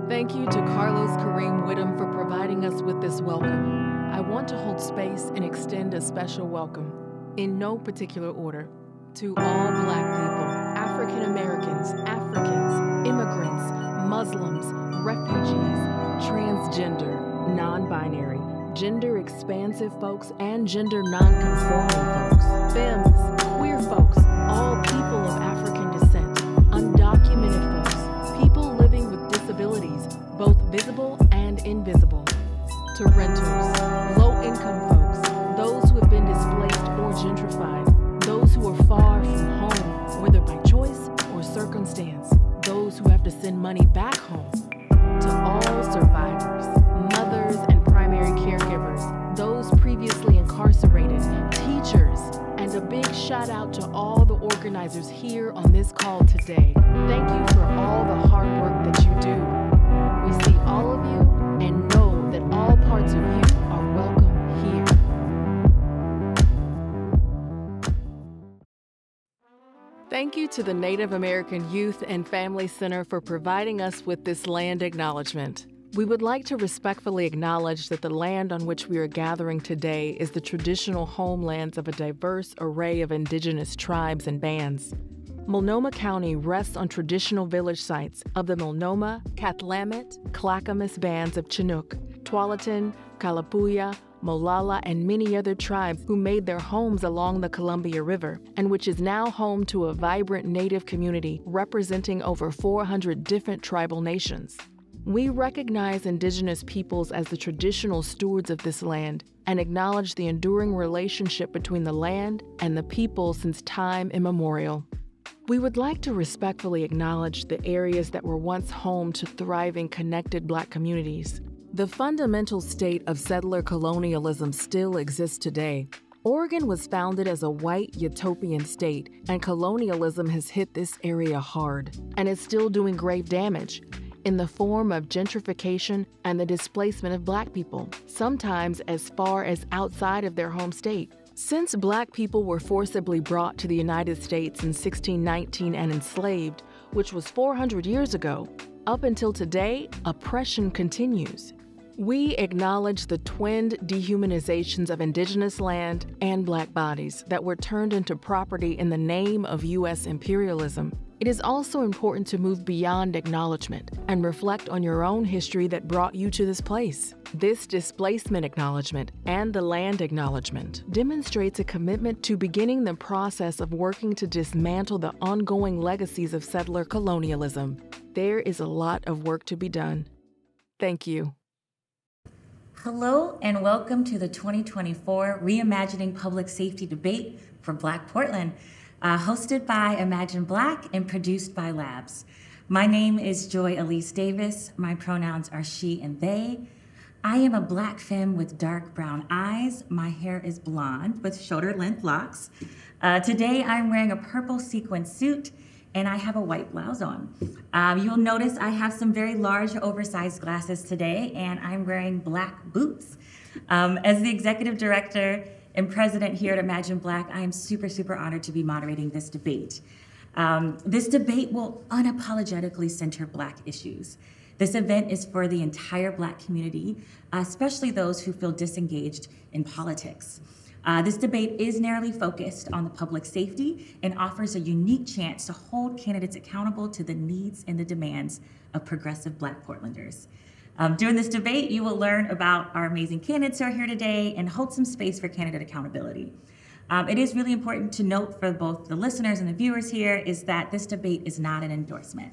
Thank you to Carlos Kareem Whittam for providing us with this welcome. I want to hold space and extend a special welcome, in no particular order, to all Black people, African Americans, Africans, immigrants, Muslims, refugees, transgender, non-binary, gender-expansive folks, and gender non-conforming folks, femmes, queer folks, all people of African descent, undocumented folks, people living with disabilities, both visible and invisible, to renters, low-income folks, those who have been displaced or gentrified, those who are far from home, whether by choice or circumstance, those who have to send money back home, to all survivors, mothers and primary caregivers, those previously incarcerated, teachers, and a big shout out to all the organizers here on this call today. Thank you for all the hard work that you do. We see all of you and know that all parts of you are welcome here. Thank you to the Native American Youth and Family Center for providing us with this land acknowledgement. We would like to respectfully acknowledge that the land on which we are gathering today is the traditional homelands of a diverse array of indigenous tribes and bands. Multnomah County rests on traditional village sites of the Multnomah, Cathlamet, Clackamas bands of Chinook, Tualatin, Kalapuya, Molalla, and many other tribes who made their homes along the Columbia River, and which is now home to a vibrant Native community representing over 400 different tribal nations. We recognize Indigenous peoples as the traditional stewards of this land and acknowledge the enduring relationship between the land and the people since time immemorial. We would like to respectfully acknowledge the areas that were once home to thriving, connected Black communities. The fundamental state of settler colonialism still exists today. Oregon was founded as a white utopian state, and colonialism has hit this area hard and is still doing grave damage in the form of gentrification and the displacement of Black people, sometimes as far as outside of their home state. Since Black people were forcibly brought to the United States in 1619 and enslaved, which was 400 years ago, up until today, oppression continues. We acknowledge the twinned dehumanizations of Indigenous land and Black bodies that were turned into property in the name of U.S. imperialism. It is also important to move beyond acknowledgement and reflect on your own history that brought you to this place. This displacement acknowledgement and the land acknowledgement demonstrates a commitment to beginning the process of working to dismantle the ongoing legacies of settler colonialism. There is a lot of work to be done. Thank you. Hello and welcome to the 2024 Reimagining Public Safety Debate for Black Portland, hosted by Imagine Black and produced by Labs. My name is Joy Elise Davis. My pronouns are she and they. I am a Black femme with dark brown eyes. My hair is blonde with shoulder-length locks. Today I'm wearing a purple sequin suit and I have a white blouse on. You'll notice I have some very large oversized glasses today and I'm wearing Black boots. As the executive director and president here at Imagine Black, I am super honored to be moderating this debate. This debate will unapologetically center Black issues. This event is for the entire Black community, especially those who feel disengaged in politics. This debate is narrowly focused on the public safety and offers a unique chance to hold candidates accountable to the needs and the demands of progressive Black Portlanders. During this debate, you will learn about our amazing candidates who are here today and hold some space for candidate accountability. It is really important to note for both the listeners and the viewers here is that this debate is not an endorsement.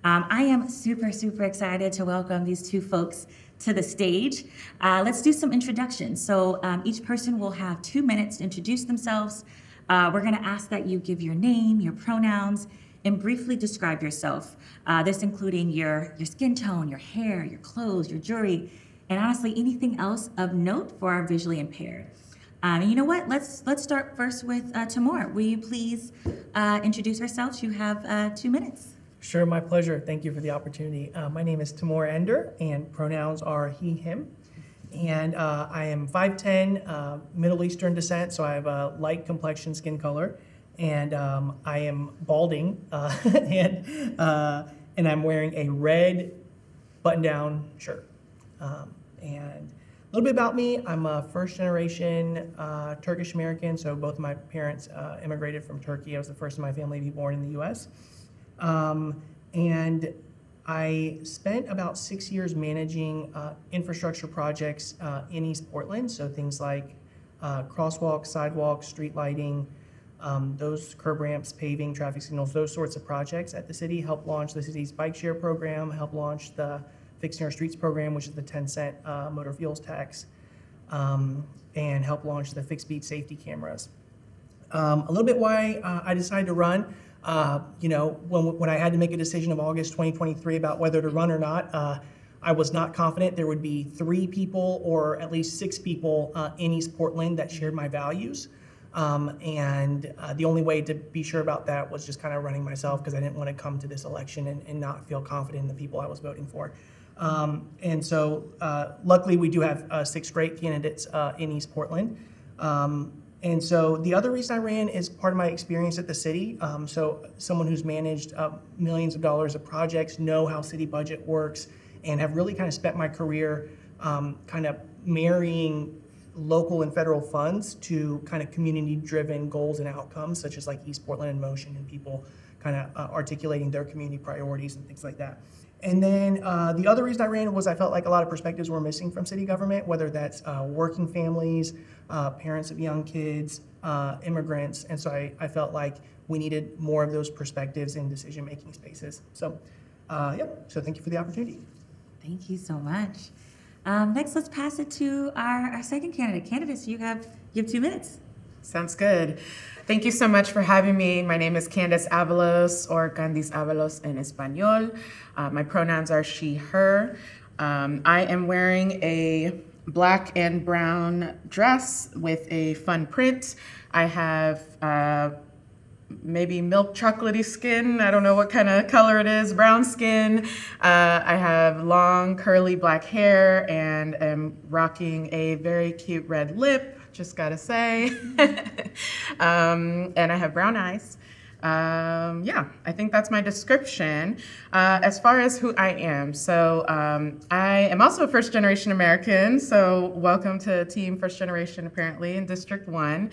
I am super excited to welcome these two folks to the stage. Let's do some introductions. So each person will have 2 minutes to introduce themselves. We're gonna ask that you give your name, your pronouns, and briefly describe yourself. This including your skin tone, your hair, your clothes, your jewelry, and honestly anything else of note for our visually impaired. And you know what? Let's start first with Timur. Will you please introduce yourselves? You have 2 minutes. Sure, my pleasure. Thank you for the opportunity. My name is Timur Ender, and pronouns are he, him. And I am 5'10", Middle Eastern descent, so I have a light complexion skin color. And I am balding, and I'm wearing a red button-down shirt. And a little bit about me, I'm a first-generation Turkish American, so both of my parents immigrated from Turkey. I was the first in my family to be born in the US. And I spent about 6 years managing infrastructure projects in East Portland, so things like crosswalks, sidewalks, street lighting, those curb ramps, paving, traffic signals, those sorts of projects at the city. Helped launch the city's bike share program, helped launch the Fixing Our Streets program, which is the 10-cent motor fuels tax, and helped launch the fixed beat safety cameras. A little bit why I decided to run. When I had to make a decision of August 2023 about whether to run or not, I was not confident there would be 3 people or at least 6 people in East Portland that shared my values. And the only way to be sure about that was just kind of running myself, because I didn't want to come to this election and not feel confident in the people I was voting for. And so luckily we do have 6 great candidates in East Portland. And so the other reason I ran is part of my experience at the city. So someone who's managed millions of dollars of projects, know how city budget works, and have really kind of spent my career kind of marrying local and federal funds to kind of community-driven goals and outcomes, such as like East Portland in Motion and people kind of articulating their community priorities and things like that. And then the other reason I ran was I felt like a lot of perspectives were missing from city government, whether that's working families, parents of young kids, immigrants. And so I felt like we needed more of those perspectives in decision-making spaces. So, so thank you for the opportunity. Thank you so much. Next, let's pass it to our second candidate. Candace, you have 2 minutes. Sounds good. Thank you so much for having me. My name is Candace Avalos, or Candace Avalos in Espanol. My pronouns are she, her. I am wearing a black and brown dress with a fun print. I have maybe milk chocolatey skin. I don't know what kind of color it is, brown skin. I have long curly black hair and am rocking a very cute red lip, just gotta say. And I have brown eyes. I think that's my description. As far as who I am, so I am also a first-generation American, so welcome to Team First Generation, apparently, in District 1,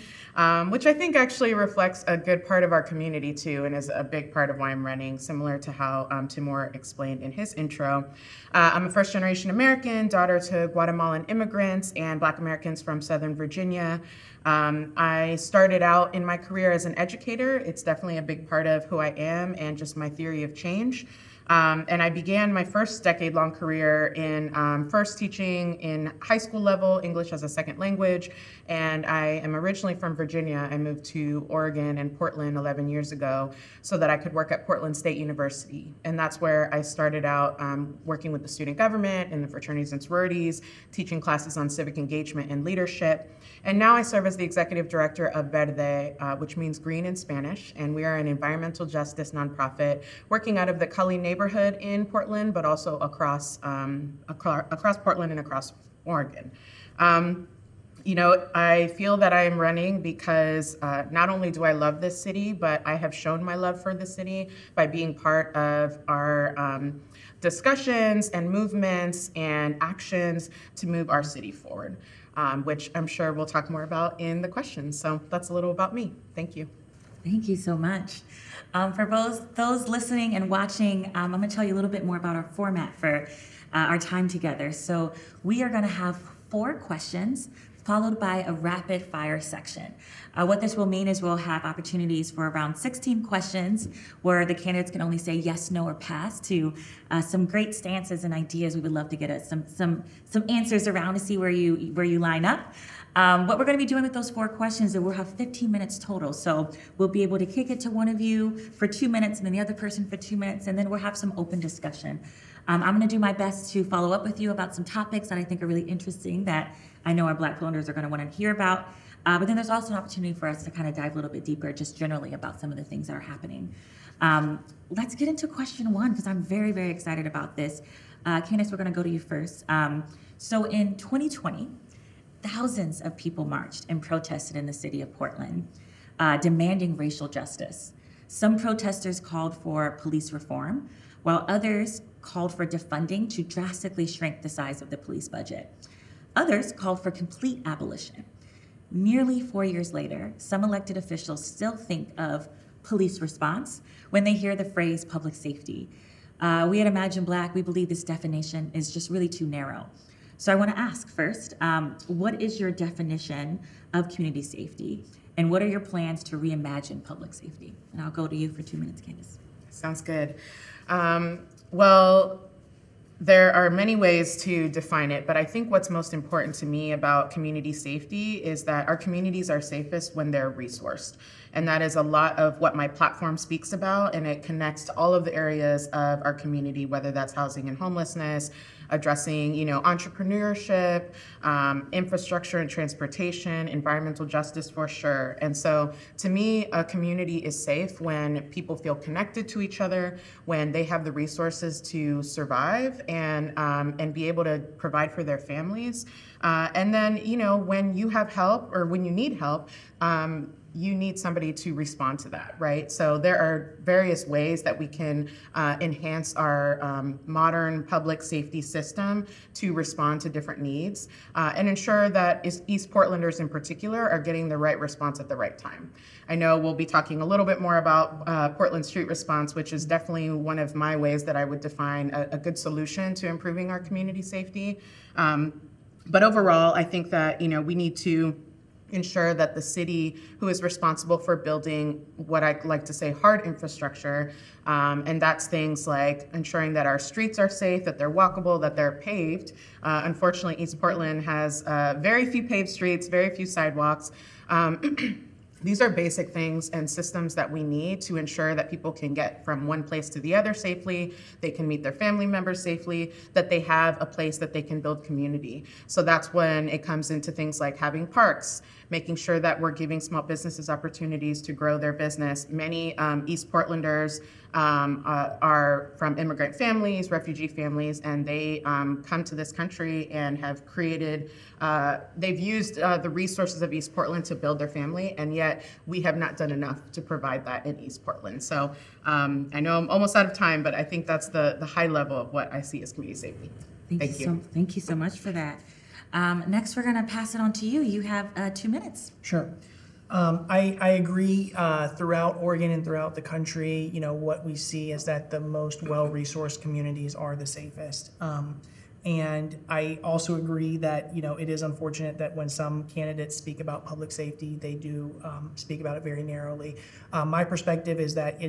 which I think actually reflects a good part of our community, too, and is a big part of why I'm running, similar to how Timur explained in his intro. I'm a first-generation American, daughter to Guatemalan immigrants and Black Americans from Southern Virginia. I started out in my career as an educator. It's definitely a big part of who I am and just my theory of change. And I began my first decade-long career in first teaching in high school level, English as a second language. And I am originally from Virginia. I moved to Oregon and Portland 11 years ago so that I could work at Portland State University. And that's where I started out working with the student government and the fraternities and sororities, teaching classes on civic engagement and leadership. And now I serve as the executive director of Verde, which means green in Spanish. And we are an environmental justice nonprofit working out of the Cully neighborhood in Portland, but also across Portland and across Oregon. I feel that I am running because not only do I love this city, but I have shown my love for the city by being part of our discussions and movements and actions to move our city forward, which I'm sure we'll talk more about in the questions. So that's a little about me. Thank you. Thank you so much. For those listening and watching, I'm going to tell you a little bit more about our format for our time together. So we are going to have 4 questions followed by a rapid fire section. What this will mean is we'll have opportunities for around 16 questions where the candidates can only say yes, no, or pass to some great stances and ideas. We would love to get some answers around to see where you line up. What we're going to be doing with those 4 questions is we'll have 15 minutes total. So we'll be able to kick it to one of you for 2 minutes and then the other person for 2 minutes, and then we'll have some open discussion. I'm going to do my best to follow up with you about some topics that I think are really interesting that I know our Black Portlanders are going to want to hear about. But then there's also an opportunity for us to kind of dive a little bit deeper just generally about some of the things that are happening. Let's get into question 1 because I'm very, very excited about this. Candace, we're going to go to you first. So in 2020, thousands of people marched and protested in the city of Portland, demanding racial justice. Some protesters called for police reform, while others called for defunding to drastically shrink the size of the police budget. Others called for complete abolition. Nearly 4 years later, some elected officials still think of police response when they hear the phrase public safety. We at Imagine Black, we believe this definition is just really too narrow. So I want to ask first, what is your definition of community safety? And what are your plans to reimagine public safety? And I'll go to you for 2 minutes, Candace. Sounds good. Well, there are many ways to define it, but I think what's most important to me about community safety is that our communities are safest when they're resourced. And that is a lot of what my platform speaks about, and it connects to all of the areas of our community, whether that's housing and homelessness, addressing, entrepreneurship, infrastructure and transportation, environmental justice for sure. And so to me, a community is safe when people feel connected to each other, when they have the resources to survive and be able to provide for their families. And then, when you have help or when you need help, you need somebody to respond to that, right? So there are various ways that we can enhance our modern public safety system to respond to different needs and ensure that East Portlanders in particular are getting the right response at the right time. I know we'll be talking a little bit more about Portland Street Response, which is definitely one of my ways that I would define a good solution to improving our community safety. But overall, I think that, we need to ensure that the city, who is responsible for building what I like to say hard infrastructure, and that's things like ensuring that our streets are safe, that they're walkable, that they're paved. Unfortunately, East Portland has very few paved streets, very few sidewalks. These are basic things and systems that we need to ensure that people can get from one place to the other safely, they can meet their family members safely, that they have a place that they can build community. So that's when it comes into things like having parks, making sure that we're giving small businesses opportunities to grow their business. Many East Portlanders are from immigrant families, refugee families, and they come to this country and have created, they've used the resources of East Portland to build their family, and yet we have not done enough to provide that in East Portland. So I know I'm almost out of time, but I think that's the high level of what I see as community safety. Thank you. Thank you so much for that. Next, we're going to pass it on to you. You have 2 minutes. Sure. I agree throughout Oregon and throughout the country, what we see is that the most well-resourced communities are the safest. And I also agree that, it is unfortunate that when some candidates speak about public safety, they do speak about it very narrowly. My perspective is that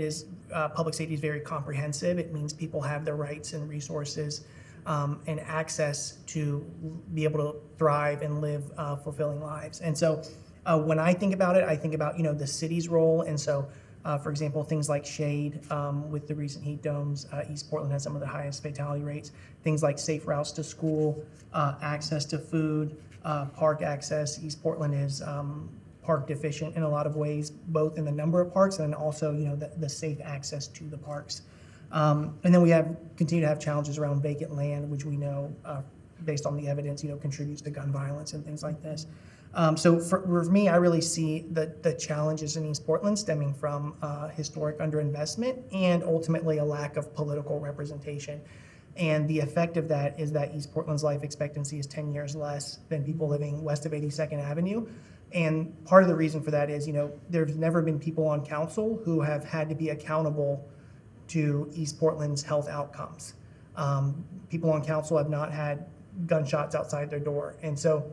public safety is very comprehensive. It means people have the rights and resources and access to be able to thrive and live fulfilling lives. And so when I think about it, I think about, the city's role. And so, for example, things like shade with the recent heat domes, East Portland has some of the highest fatality rates. Things like safe routes to school, access to food, park access. East Portland is park deficient in a lot of ways, both in the number of parks and also, the safe access to the parks. And then we continue to have challenges around vacant land, which we know, based on the evidence, contributes to gun violence and things like this. So for me, I really see the challenges in East Portland stemming from historic underinvestment and ultimately a lack of political representation. And the effect of that is that East Portland's life expectancy is 10 years less than people living west of 82nd Avenue. And part of the reason for that is, there's never been people on council who have had to be accountable to East Portland's health outcomes. People on council have not had gunshots outside their door. And so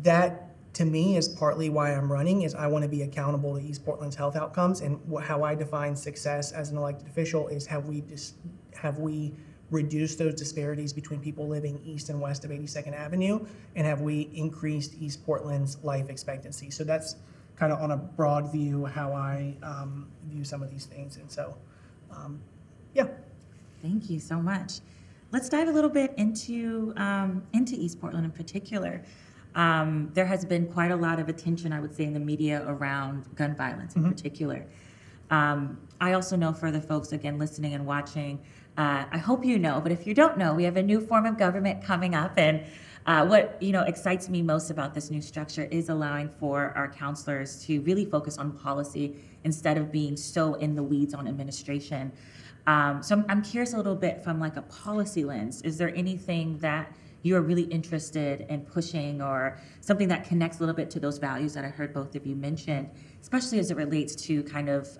that, to me, is partly why I'm running, is I want to be accountable to East Portland's health outcomes. And how I define success as an elected official is have we reduced those disparities between people living east and west of 82nd Avenue, and have we increased East Portland's life expectancy? So that's kind of on a broad view how I view some of these things. And so, yeah. Thank you so much. Let's dive a little bit into East Portland in particular. There has been quite a lot of attention, I would say, in the media around gun violence in particular. I also know for the folks, again, listening and watching, I hope you know, but if you don't know, we have a new form of government coming up, and what excites me most about this new structure is allowing for our counselors to really focus on policy instead of being so in the weeds on administration. So I'm curious a little bit from like a policy lens. Is there anything that you are really interested in pushing, or something that connects a little bit to those values that I heard both of you mention, especially as it relates to kind of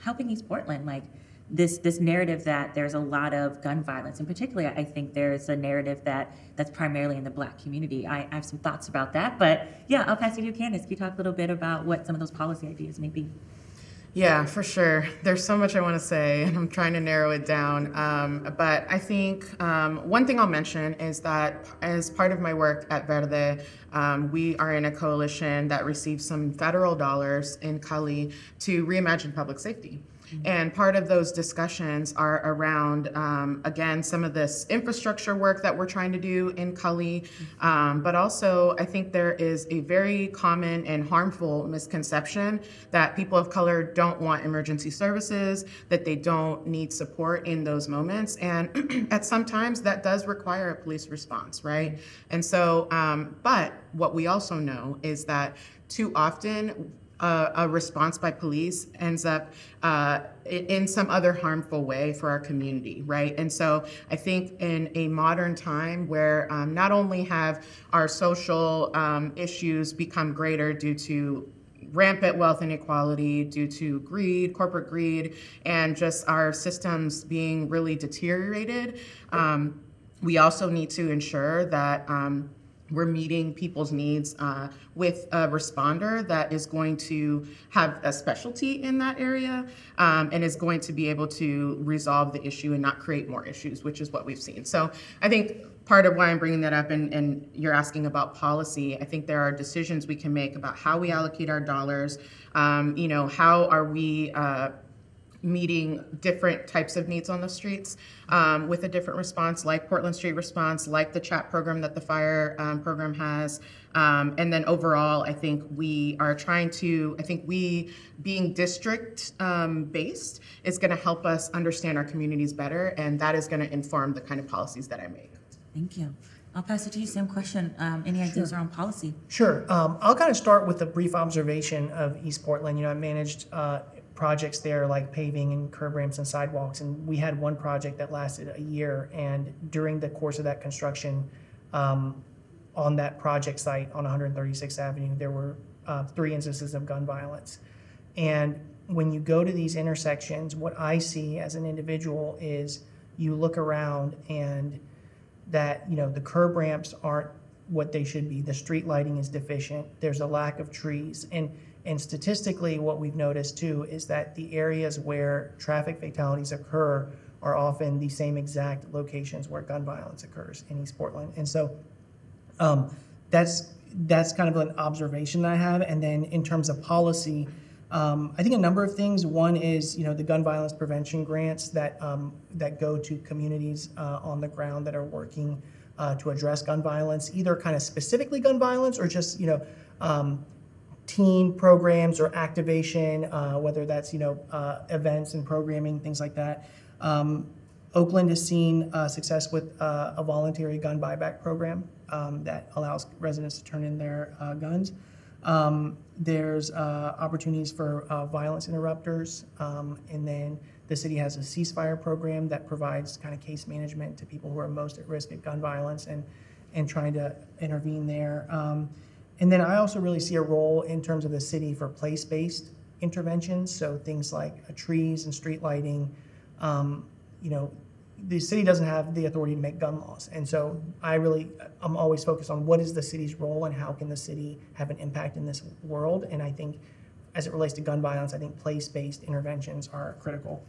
helping East Portland, like this narrative that there's a lot of gun violence, and particularly I think there's a narrative that's primarily in the Black community. I have some thoughts about that, but yeah, I'll pass it to you, Candace. Can you talk a little bit about what some of those policy ideas may be? Yeah, for sure. There's so much I want to say, and I'm trying to narrow it down. But I think one thing I'll mention is that as part of my work at Verde, we are in a coalition that receives some federal dollars in Cali to reimagine public safety. And part of those discussions are around, again, some of this infrastructure work that we're trying to do in Cali, but also I think there is a very common and harmful misconception that people of color don't want emergency services, that they don't need support in those moments, and at sometimes that does require a police response, right? And so, but what we also know is that too often, a response by police ends up in some other harmful way for our community, right? And so I think in a modern time where not only have our social issues become greater due to rampant wealth inequality, due to greed, corporate greed, and just our systems being really deteriorated, we also need to ensure that we're meeting people's needs with a responder that is going to have a specialty in that area and is going to be able to resolve the issue and not create more issues, which is what we've seen. So I think part of why I'm bringing that up, and you're asking about policy, I think there are decisions we can make about how we allocate our dollars. How are we meeting different types of needs on the streets with a different response, like Portland Street Response, like the chat program that the fire program has. And then overall, I think we are trying to, being district based is gonna help us understand our communities better, and that is gonna inform the kind of policies that I make. Thank you. I'll pass it to you. Same question. Any ideas around policy? Sure. I'll kind of start with a brief observation of East Portland. I managed projects there like paving and curb ramps and sidewalks, and we had one project that lasted a year, and during the course of that construction on that project site on 136th Avenue, there were 3 instances of gun violence. And when you go to these intersections, what I see as an individual is you look around and that the curb ramps aren't what they should be. The street lighting is deficient. There's a lack of trees. And statistically, what we've noticed too is that the areas where traffic fatalities occur are often the same exact locations where gun violence occurs in East Portland. And so that's kind of an observation that I have. And then in terms of policy, I think a number of things. One is, the gun violence prevention grants that go to communities on the ground that are working to address gun violence, either kind of specifically gun violence or just, teen programs or activation, whether that's, events and programming, things like that. Oakland has seen success with a voluntary gun buyback program that allows residents to turn in their guns. There's opportunities for violence interrupters, and then the city has a ceasefire program that provides kind of case management to people who are most at risk of gun violence and trying to intervene there. And then I also really see a role in terms of the city for place-based interventions, so things like trees and street lighting. The city doesn't have the authority to make gun laws, and so I'm always focused on what is the city's role and how can the city have an impact in this world. And I think as it relates to gun violence, I think place-based interventions are critical.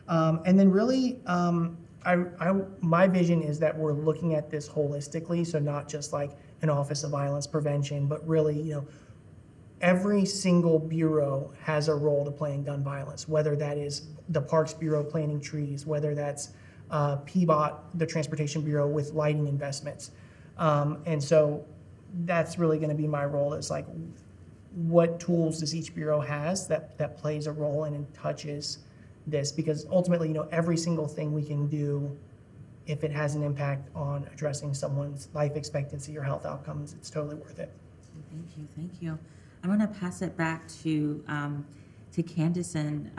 And then really, my vision is that we're looking at this holistically, so not just like an Office of Violence Prevention, but really, every single bureau has a role to play in gun violence, whether that is the Parks Bureau planting trees, whether that's PBOT, the Transportation Bureau, with lighting investments. And so that's really going to be my role, is like, what tools does each bureau has that plays a role in and touches this? Because ultimately, every single thing we can do, if it has an impact on addressing someone's life expectancy or health outcomes, it's totally worth it. Thank you. I'm going to pass it back to to Candace and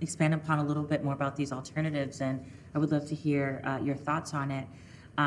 expand upon a little bit more about these alternatives, and I would love to hear your thoughts on it.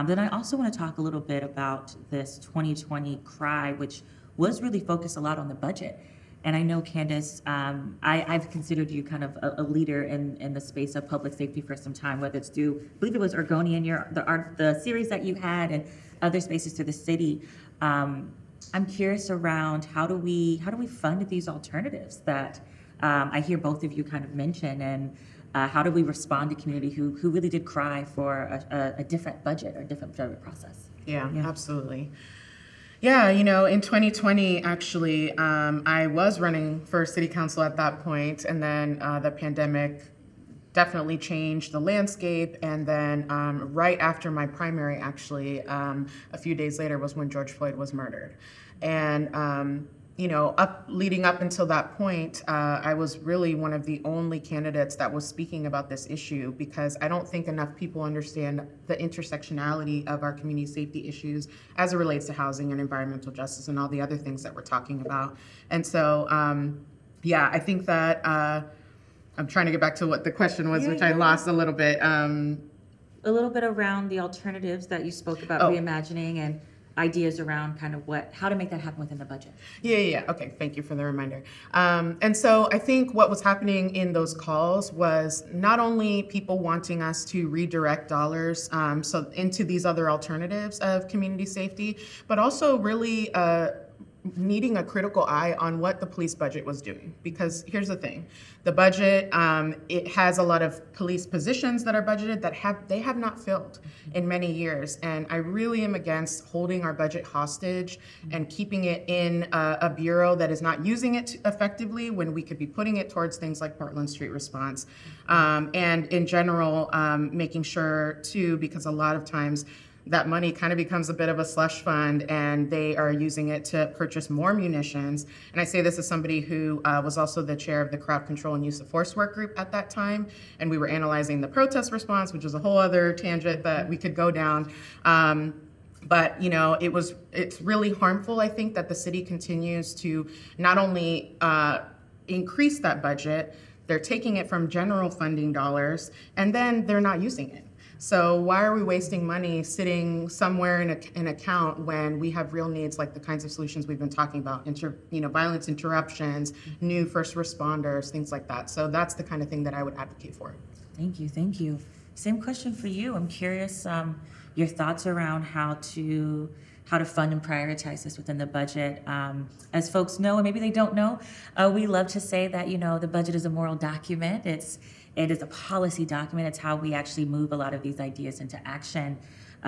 Then I also want to talk a little bit about this 2020 CRY, which was really focused a lot on the budget. And I know, Candace, I've considered you kind of a leader in the space of public safety for some time, whether it's through, I believe it was Oregonian, the series that you had, and other spaces through the city. I'm curious around how do we fund these alternatives that I hear both of you kind of mention, and how do we respond to community who really did cry for a different budget or a different budget process? Yeah, absolutely. Yeah, in 2020, actually, I was running for city council at that point, and then the pandemic definitely changed the landscape. And then right after my primary, actually, a few days later was when George Floyd was murdered. And leading up until that point, I was really one of the only candidates that was speaking about this issue, because I don't think enough people understand the intersectionality of our community safety issues as it relates to housing and environmental justice and all the other things that we're talking about. And so, I think that I'm trying to get back to what the question was, which I lost a little bit. A little bit around the alternatives that you spoke about, reimagining, and ideas around kind of how to make that happen within the budget. Yeah. Okay, thank you for the reminder. And so I think what was happening in those calls was not only people wanting us to redirect dollars into these other alternatives of community safety, but also really needing a critical eye on what the police budget was doing. Because here's the thing, the budget, it has a lot of police positions that are budgeted that they have not filled in many years. And I really am against holding our budget hostage and keeping it in a bureau that is not using it effectively when we could be putting it towards things like Portland Street Response. And in general, making sure too, because a lot of times that money kind of becomes a bit of a slush fund, and they are using it to purchase more munitions. And I say this as somebody who was also the chair of the Crowd Control and Use of Force work group at that time, and we were analyzing the protest response, which is a whole other tangent that we could go down. But it's really harmful, I think, that the city continues to not only increase that budget, they're taking it from general funding dollars, and then they're not using it. So why are we wasting money sitting somewhere in an account when we have real needs, like the kinds of solutions we've been talking about, violence interruptions, new first responders, things like that. So that's the kind of thing that I would advocate for. Thank you. Same question for you. I'm curious your thoughts around how to fund and prioritize this within the budget. As folks know, and maybe they don't know, we love to say that the budget is a moral document. It is a policy document. It's how we actually move a lot of these ideas into action.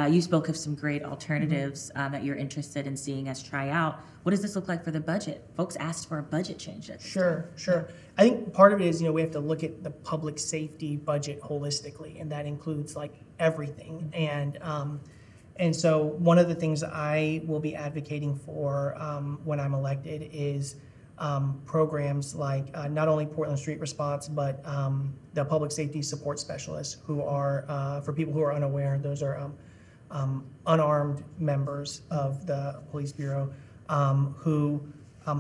You spoke of some great alternatives that you're interested in seeing us try out. What does this look like for the budget? Folks asked for a budget change. Sure. I think part of it is, we have to look at the public safety budget holistically, and that includes like everything. And so one of the things I will be advocating for when I'm elected is programs like not only Portland Street Response, but the public safety support specialists, who are, for people who are unaware, those are unarmed members of the police bureau who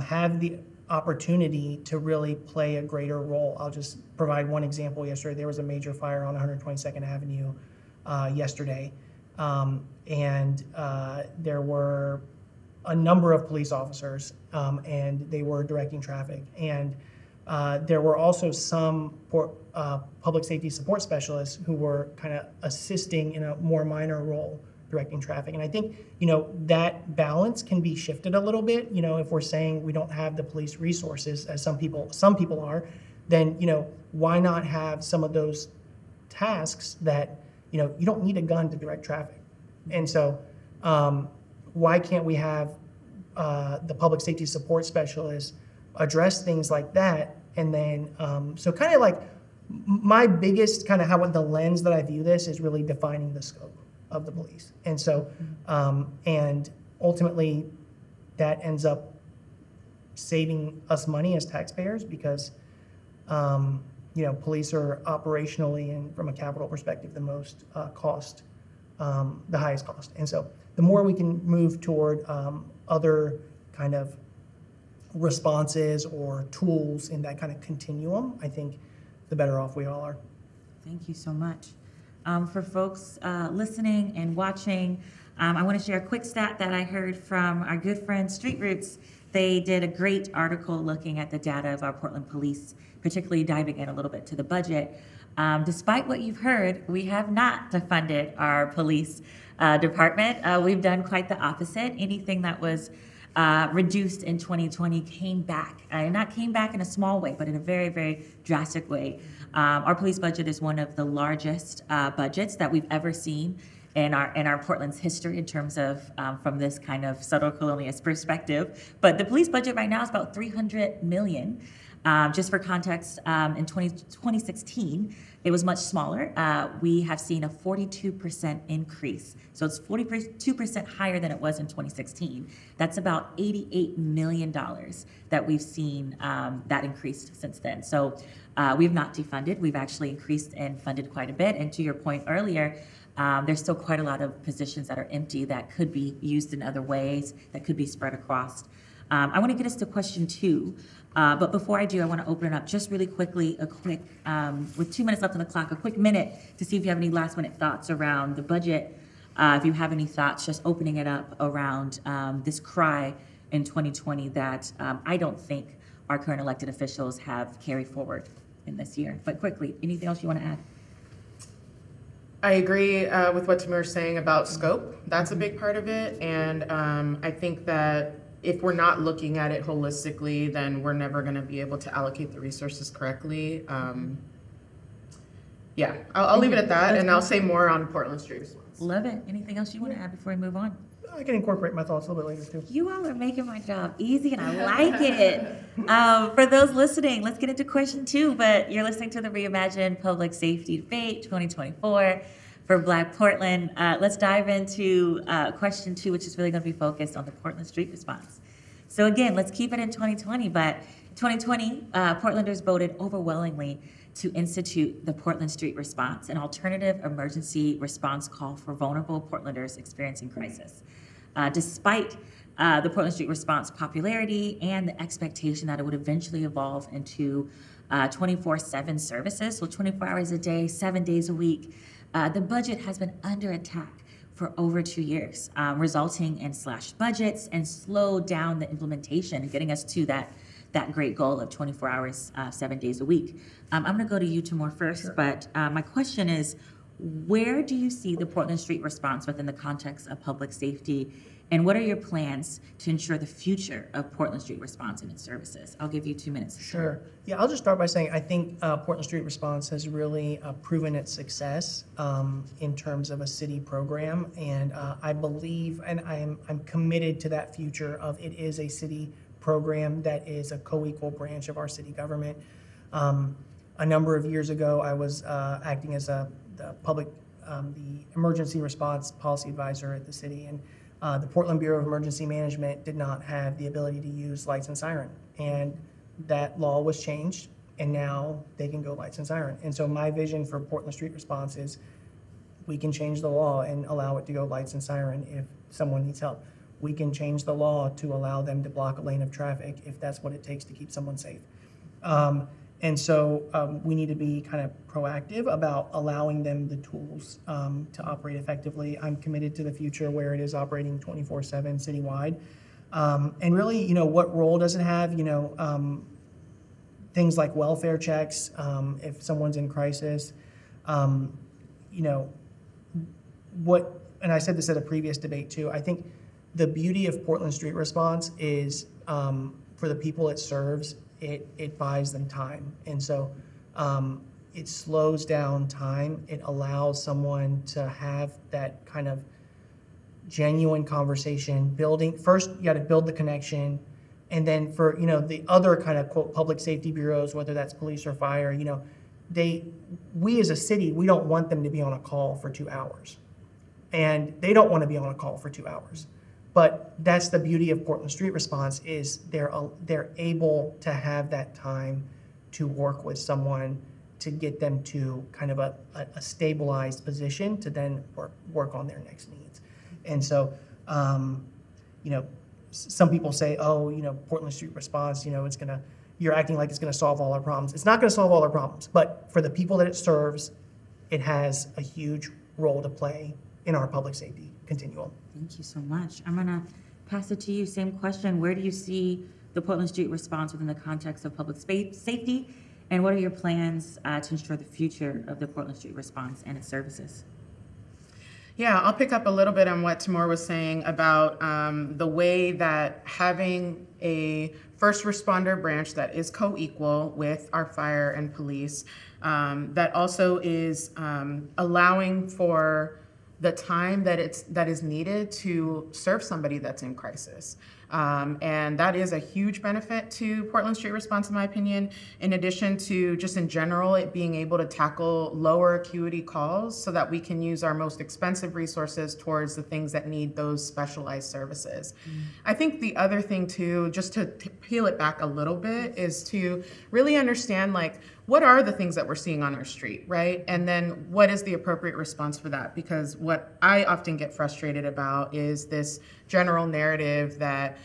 have the opportunity to really play a greater role. I'll just provide one example. Yesterday, there was a major fire on 122nd Avenue yesterday, and there were a number of police officers, and they were directing traffic. And there were also some public safety support specialists who were kind of assisting in a more minor role directing traffic. And I think, that balance can be shifted a little bit. If we're saying we don't have the police resources, as some people are, then, why not have some of those tasks that, you don't need a gun to direct traffic. And so, why can't we have the public safety support specialists address things like that? And then, so kind of like my biggest kind of how the lens that I view this is really defining the scope of the police. And so, and ultimately that ends up saving us money as taxpayers, because, police are operationally and from a capital perspective the most the highest cost. And so the more we can move toward other kind of responses or tools in that kind of continuum, I think the better off we all are. Thank you so much. For folks listening and watching, I want to share a quick stat that I heard from our good friend Street Roots. They did a great article looking at the data of our Portland police, particularly diving in a little bit to the budget. Despite what you've heard, we have not defunded our police department. We've done quite the opposite. Anything that was reduced in 2020 came back, and not came back in a small way, but in a very, very drastic way. Our police budget is one of the largest budgets that we've ever seen in our Portland's history in terms of from this kind of subtle colonialist perspective. But the police budget right now is about $300 million. Just for context, in 2016, it was much smaller. We have seen a 42% increase. So it's 42% higher than it was in 2016. That's about $88 million that we've seen that increased since then. So we've not defunded. We've actually increased and funded quite a bit. And to your point earlier, there's still quite a lot of positions that are empty that could be used in other ways, that could be spread across. I want to get us to question 2. But before I do, I want to open it up just really quickly, with 2 minutes left on the clock, a quick minute to see if you have any last minute thoughts around the budget. If you have any thoughts, just opening it up around this cry in 2020 that I don't think our current elected officials have carried forward in this year. But quickly, anything else you want to add? I agree with what Timur is saying about scope. That's a big part of it. And I think that if we're not looking at it holistically, then we're never going to be able to allocate the resources correctly. Yeah, I'll leave it at that, and I'll say more on Portland Street response. Love it. Anything else you want to add before we move on? I can incorporate my thoughts a little bit later too. You all are making my job easy, and I like it. For those listening, let's get into question 2, but you're listening to the Reimagining Public Safety Debate 2024 for Black Portland. Let's dive into question 2, which is really going to be focused on the Portland Street response. So again, let's keep it in 2020, but 2020, Portlanders voted overwhelmingly to institute the Portland Street response, an alternative emergency response call for vulnerable Portlanders experiencing crisis. Despite the Portland Street response popularity and the expectation that it would eventually evolve into 24/7 services, so 24 hours a day, 7 days a week, the budget has been under attack for over 2 years, resulting in slashed budgets and slowed down the implementation and getting us to that great goal of 24 hours, 7 days a week. I'm going to go to you, Timur, first, sure. But my question is, where do you see the Portland Street response within the context of public safety, and what are your plans to ensure the future of Portland Street response and its services? I'll give you 2 minutes. Sure. Yeah, I'll just start by saying I think Portland Street response has really proven its success in terms of a city program, and I believe, and I'm committed to that future of it is a city program that is a co-equal branch of our city government. A number of years ago, I was acting as the emergency response policy advisor at the city, and the Portland Bureau of Emergency Management did not have the ability to use lights and siren, and that law was changed, and now they can go lights and siren. And so my vision for Portland Street response is we can change the law and allow it to go lights and siren if someone needs help. We can change the law to allow them to block a lane of traffic if that's what it takes to keep someone safe. And so we need to be kind of proactive about allowing them the tools to operate effectively. I'm committed to the future where it is operating 24/7 citywide. And really, what role does it have? Things like welfare checks, if someone's in crisis, and I said this at a previous debate too, I think the beauty of Portland Street response is for the people it serves, it buys them time. And so it slows down time. It allows someone to have that kind of genuine conversation, first you got to build the connection. And then for, the other kind of quote public safety bureaus, whether that's police or fire, we as a city, we don't want them to be on a call for 2 hours. And they don't want to be on a call for 2 hours. But that's the beauty of Portland Street response is they're able to have that time to work with someone to get them to kind of a stabilized position to then work on their next needs. And so, some people say, oh, Portland Street Response, you're acting like it's gonna solve all our problems. It's not gonna solve all our problems, but for the people that it serves, it has a huge role to play in our public safety continuum. Thank you so much. I'm gonna pass it to you. Same question. Where do you see the Portland Street Response within the context of public safety? And what are your plans to ensure the future of the Portland Street Response and its services? Yeah, I'll pick up a little bit on what Timur was saying about the way that having a first responder branch that is co-equal with our fire and police, that also is allowing for the time that is needed to serve somebody that's in crisis. And that is a huge benefit to Portland Street Response, in my opinion, in addition to just in general, it being able to tackle lower acuity calls so that we can use our most expensive resources towards the things that need those specialized services. I think the other thing too, just to peel it back a little bit, is to really understand, like, what are the things that we're seeing on our street, right? And then what is the appropriate response for that? Because what I often get frustrated about is this general narrative that,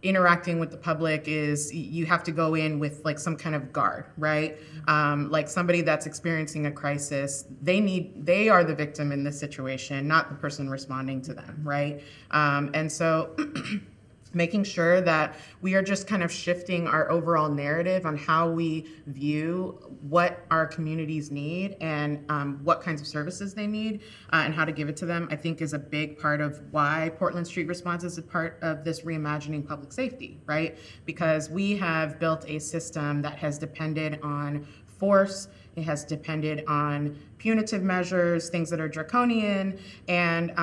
interacting with the public is you have to go in with like some kind of guard, right? Like somebody that's experiencing a crisis, they are the victim in this situation, not the person responding to them, right? And so making sure that we are just kind of shifting our overall narrative on how we view what our communities need and what kinds of services they need and how to give it to them, I think is a big part of why Portland Street Response is a part of this reimagining public safety, right? Because we have built a system that has depended on force, it has depended on punitive measures, things that are draconian, and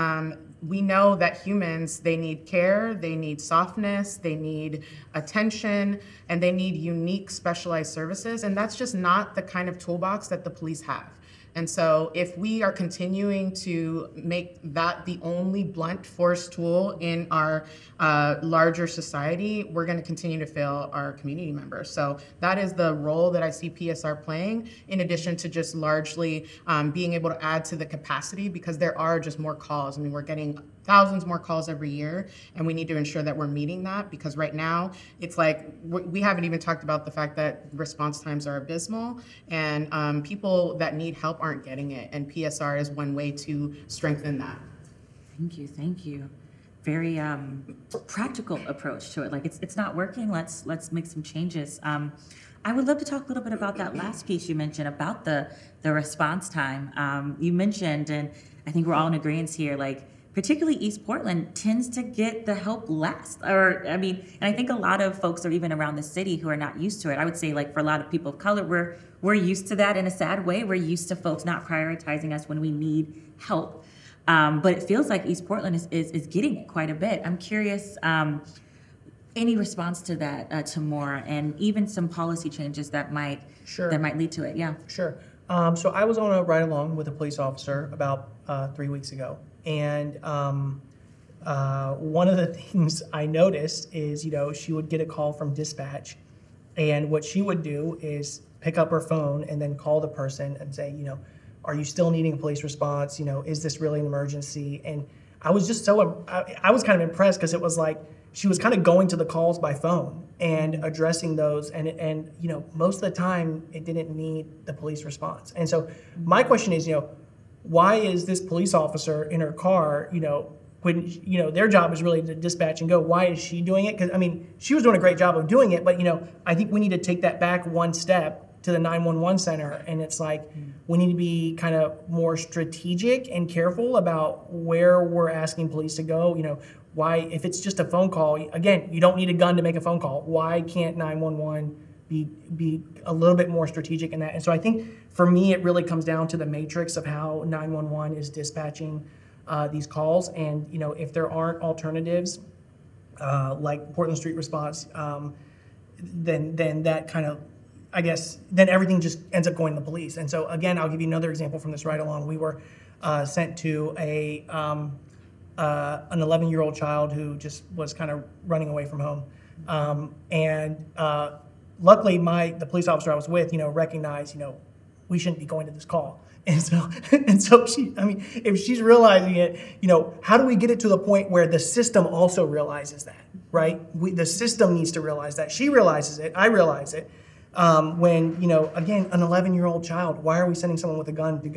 we know that humans, they need care, they need softness, they need attention, and they need unique specialized services, and that's just not the kind of toolbox that the police have. And so if we are continuing to make that the only blunt force tool in our larger society, we're going to continue to fail our community members. So that is the role that I see PSR playing, in addition to just largely being able to add to the capacity, because there are just more calls. I mean, we're getting thousands more calls every year, and we need to ensure that we're meeting that, because right now it's like we haven't even talked about the fact that response times are abysmal, and people that need help aren't getting it, and PSR is one way to strengthen that. Thank you. Very practical approach to it. Like it's not working. Let's make some changes. I would love to talk a little bit about that last piece you mentioned about the response time. You mentioned, and I think we're all in agreement here, like particularly East Portland tends to get the help last. And I think a lot of folks are even around the city who are not used to it. I would say, like, for a lot of people of color, we're used to that in a sad way. We're used to folks not prioritizing us when we need help. But it feels like East Portland is getting it quite a bit. I'm curious, any response to that, Timur, and even some policy changes that might lead to it. Yeah. Sure. So I was on a ride along with a police officer about 3 weeks ago. And one of the things I noticed is, she would get a call from dispatch, and what she would do is pick up her phone and then call the person and say, are you still needing a police response? Is this really an emergency? And I was just I was kind of impressed, because it was like she was kind of going to the calls by phone and addressing those, and most of the time it didn't need the police response. And so my question is, why is this police officer in her car, when, their job is really to dispatch and go, why is she doing it? Because, she was doing a great job of doing it, but, I think we need to take that back one step to the 911 center. And it's like, we need to be kind of more strategic and careful about where we're asking police to go. Why, if it's just a phone call, again, you don't need a gun to make a phone call. Why can't 911 be a little bit more strategic in that? And so I think for me, it really comes down to the matrix of how 911 is dispatching these calls. And, if there aren't alternatives like Portland Street Response, then that kind of, I guess, then everything just ends up going to the police. And so again, I'll give you another example from this ride along. We were sent to an 11-year-old child who just was kind of running away from home. Luckily, the police officer I was with, recognized, we shouldn't be going to this call. And so she, I mean, if she's realizing it, how do we get it to the point where the system also realizes that, right? The system needs to realize that. She realizes it, I realize it. When, again, an 11-year-old child, why are we sending someone with a gun to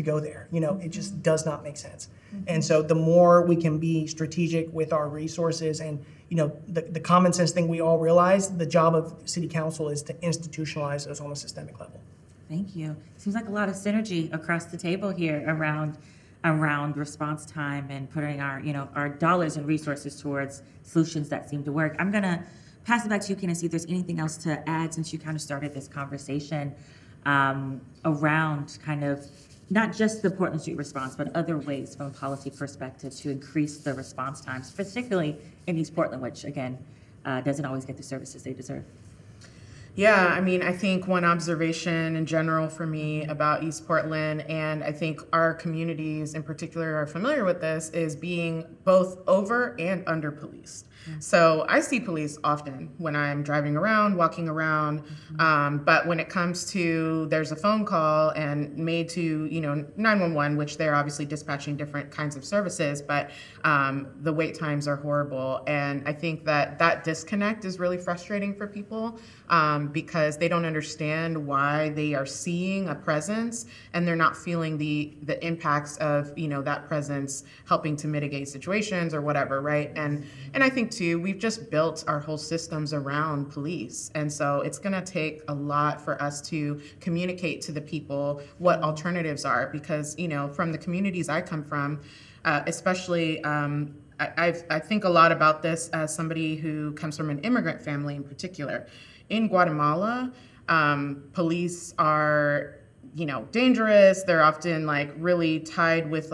go there? It just does not make sense. And so the more we can be strategic with our resources and, the common sense thing we all realize, the job of city council is to institutionalize those on a systemic level. Thank you. Seems like a lot of synergy across the table here around response time and putting our dollars and resources towards solutions that seem to work. I'm gonna pass it back to you, Candace, see if there's anything else to add since you kind of started this conversation around kind of not just the Portland Street response, but other ways from a policy perspective to increase the response times, particularly in East Portland, which again doesn't always get the services they deserve. Yeah, I mean, I think one observation in general for me about East Portland, and I think our communities in particular are familiar with this, is being both over and under policed. So I see police often when I'm driving around, walking around, but when it comes to there's a phone call and made to 911, which they're obviously dispatching different kinds of services, but the wait times are horrible, and I think that disconnect is really frustrating for people because they don't understand why they are seeing a presence and they're not feeling the impacts of that presence helping to mitigate situations or whatever, right? And I think too, we've just built our whole systems around police. And so it's gonna take a lot for us to communicate to the people what alternatives are, because, from the communities I come from, especially, I think a lot about this as somebody who comes from an immigrant family in particular. In Guatemala, police are, dangerous. They're often really tied with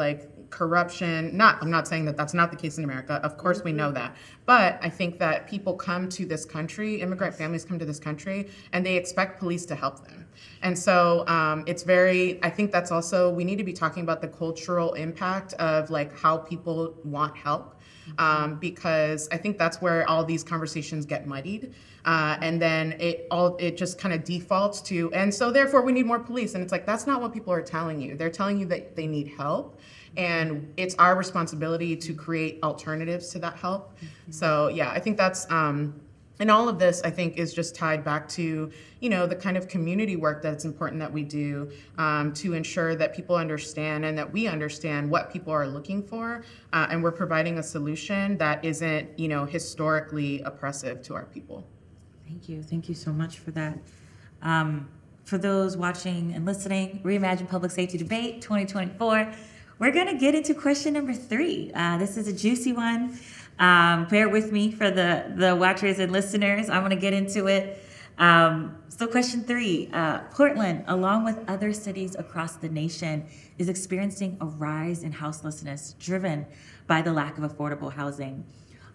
corruption. I'm not saying that that's not the case in America. Of course, we know that. But I think that people come to this country, immigrant families come to this country, and they expect police to help them. And so I think that's also, we need to be talking about the cultural impact of how people want help. Because I think that's where all these conversations get muddied. And then it just kind of defaults to, and so therefore we need more police. And it's that's not what people are telling you. They're telling you that they need help. And it's our responsibility to create alternatives to that help. So yeah, I think that's, and all of this, I think, is just tied back to, the kind of community work that's important that we do to ensure that people understand and that we understand what people are looking for, and we're providing a solution that isn't, historically oppressive to our people. Thank you. Thank you so much for that. For those watching and listening, Reimagine Public Safety Debate 2024. We're going to get into question number 3. This is a juicy one. Bear with me for the watchers and listeners. I'm going to get into it. So question 3, Portland, along with other cities across the nation, is experiencing a rise in houselessness driven by the lack of affordable housing.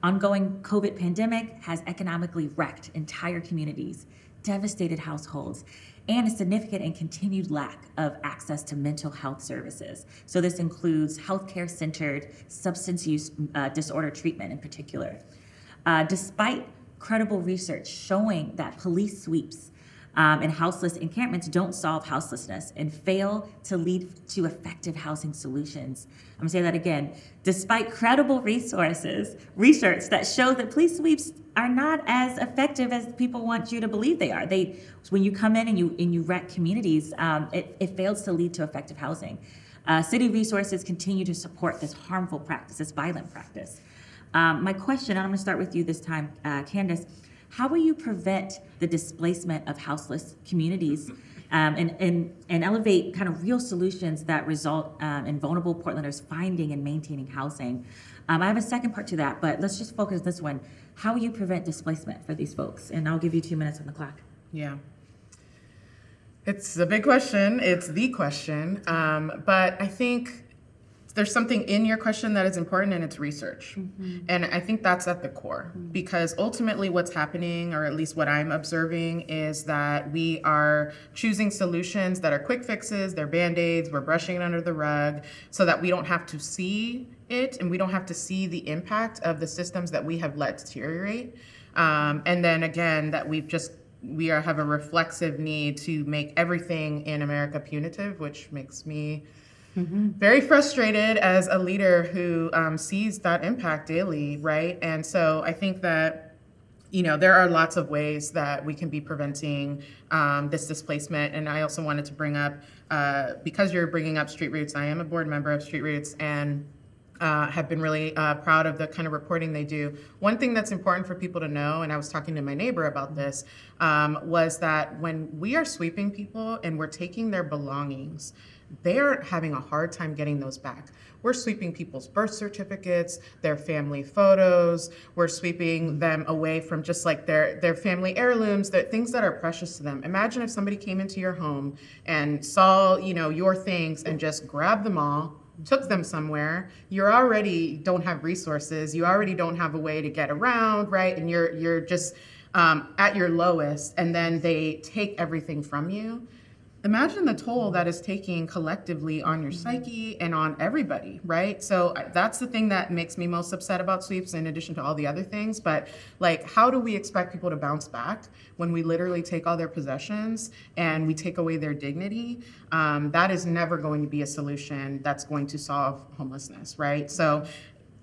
Ongoing COVID pandemic has economically wrecked entire communities, devastated households, and a significant and continued lack of access to mental health services. So this includes healthcare-centered substance use disorder treatment in particular. Despite credible research showing that police sweeps and houseless encampments don't solve houselessness and fail to lead to effective housing solutions. I'm gonna say that again. Despite credible research that shows that police sweeps are not as effective as people want you to believe they are. When you come in and you wreck communities, it fails to lead to effective housing. City resources continue to support this harmful practice, this violent practice. My question, and I'm gonna start with you this time, Candace, how will you prevent the displacement of houseless communities and elevate kind of real solutions that result in vulnerable Portlanders finding and maintaining housing? I have a second part to that, but let's just focus this one. How will you prevent displacement for these folks? And I'll give you 2 minutes on the clock. Yeah. It's a big question. It's the question. But I think there's something in your question that is important, and it's research. And I think that's at the core, because ultimately what's happening, or at least what I'm observing, is that we are choosing solutions that are quick fixes, they're Band-Aids, we're brushing it under the rug so that we don't have to see it and we don't have to see the impact of the systems that we have let deteriorate. And then again, that we've just have a reflexive need to make everything in America punitive, which makes me very frustrated as a leader who sees that impact daily, right? And so I think that, you know, there are lots of ways that we can be preventing this displacement. And I also wanted to bring up, because you're bringing up Street Roots, I am a board member of Street Roots, and have been really proud of the kind of reporting they do. One thing that's important for people to know, and I was talking to my neighbor about this, was that when we are sweeping people and we're taking their belongings, they're having a hard time getting those back. We're sweeping people's birth certificates, their family photos. We're sweeping them away from just like their family heirlooms, things that are precious to them. Imagine if somebody came into your home and saw, you know, your things and just grabbed them all, took them somewhere. You already don't have resources. You already don't have a way to get around, right? And you're just at your lowest, and then they take everything from you. Imagine the toll that is taking collectively on your psyche and on everybody, right? So that's the thing that makes me most upset about sweeps, in addition to all the other things. But like, how do we expect people to bounce back when we literally take all their possessions and we take away their dignity? That is never going to be a solution that's going to solve homelessness, right? So,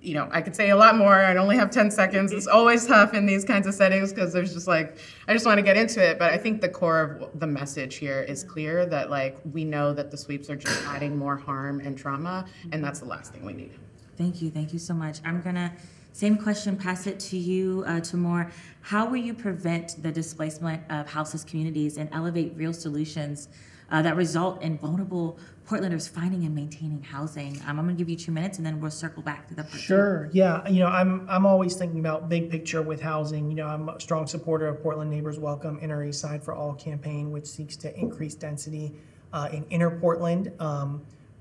you know, I could say a lot more. I only have 10 seconds. It's always tough in these kinds of settings because there's just like, I just want to get into it. But I think the core of the message here is clear that like, we know that the sweeps are just adding more harm and trauma, and that's the last thing we need. Thank you. Thank you so much. I'm going to, same question, pass it to you, Timur. How will you prevent the displacement of houseless communities and elevate real solutions that result in vulnerable Portlanders finding and maintaining housing? I'm going to give you 2 minutes, and then we'll circle back to the part Sure. two. Yeah. You know, I'm always thinking about big picture with housing. You know, I'm a strong supporter of Portland Neighbors Welcome Inner East Side for All campaign, which seeks to increase density in inner Portland,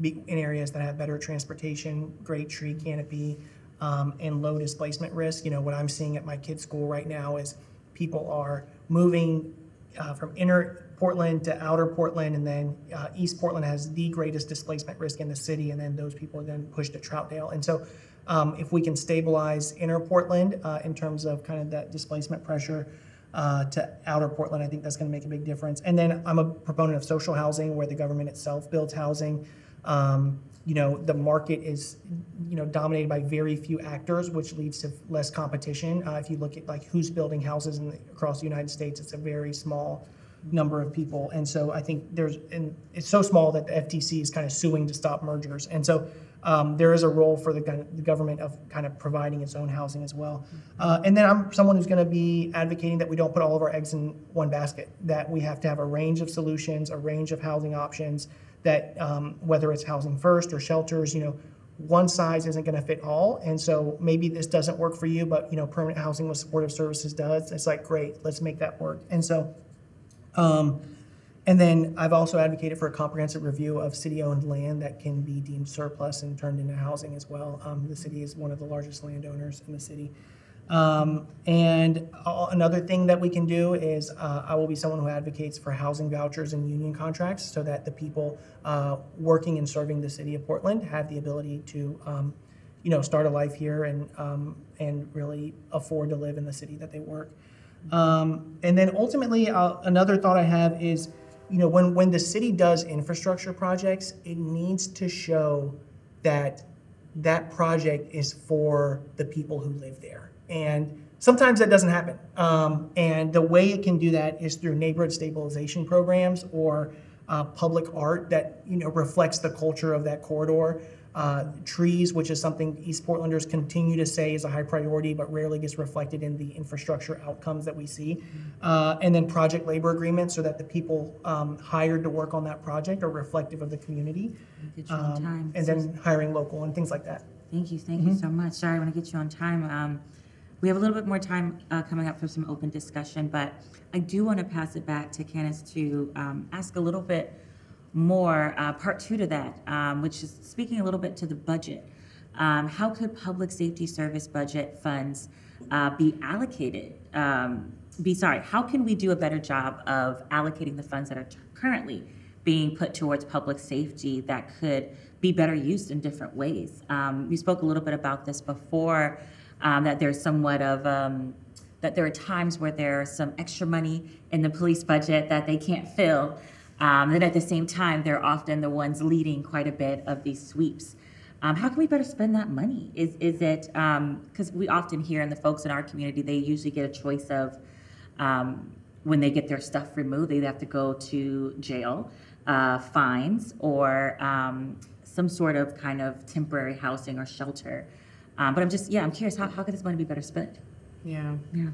in areas that have better transportation, great tree canopy, and low displacement risk. You know, what I'm seeing at my kids' school right now is people are moving from inner Portland to outer Portland, and then East Portland has the greatest displacement risk in the city, and then those people are then pushed to Troutdale. And so if we can stabilize inner Portland in terms of kind of that displacement pressure to outer Portland, I think that's going to make a big difference. And then I'm a proponent of social housing, where the government itself builds housing. You know, the market is, you know, dominated by very few actors, which leads to less competition. If you look at like who's building houses across the United States, it's a very small number of people. And so I think it's so small that the FTC is kind of suing to stop mergers. And so there is a role for the government of kind of providing its own housing as well. And then I'm someone who's going to be advocating that we don't put all of our eggs in one basket, that we have to have a range of solutions, a range of housing options, that whether it's housing first or shelters, you know, one size isn't going to fit all. And so maybe this doesn't work for you, but, you know, permanent housing with supportive services does. It's like, great, let's make that work. And so and then I've also advocated for a comprehensive review of city-owned land that can be deemed surplus and turned into housing as well. The city is one of the largest landowners in the city. And another thing that we can do is I will be someone who advocates for housing vouchers and union contracts so that the people working and serving the city of Portland have the ability to you know, start a life here and really afford to live in the city that they work. And then ultimately, another thought I have is, you know, when the city does infrastructure projects, it needs to show that that project is for the people who live there. And sometimes that doesn't happen. And the way it can do that is through neighborhood stabilization programs or public art that, you know, reflects the culture of that corridor. Trees, which is something East Portlanders continue to say is a high priority, but rarely gets reflected in the infrastructure outcomes that we see. And then project labor agreements so that the people hired to work on that project are reflective of the community. Get you on time. And then hiring local and things like that. Thank you. Thank you so much. Sorry, I want to get you on time. We have a little bit more time coming up for some open discussion, but I do want to pass it back to Candace to ask a little bit more, part two to that, which is speaking a little bit to the budget. How could public safety service budget funds be allocated? How can we do a better job of allocating the funds that are currently being put towards public safety that could be better used in different ways? We spoke a little bit about this before, that there's somewhat of that there are times where there's some extra money in the police budget that they can't fill. Then at the same time, they're often the ones leading quite a bit of these sweeps. How can we better spend that money? Is it, because we often hear in the folks in our community, they usually get a choice of when they get their stuff removed, they either have to go to jail, fines, or some sort of kind of temporary housing or shelter. But I'm curious, how could this money be better spent? Yeah. Yeah.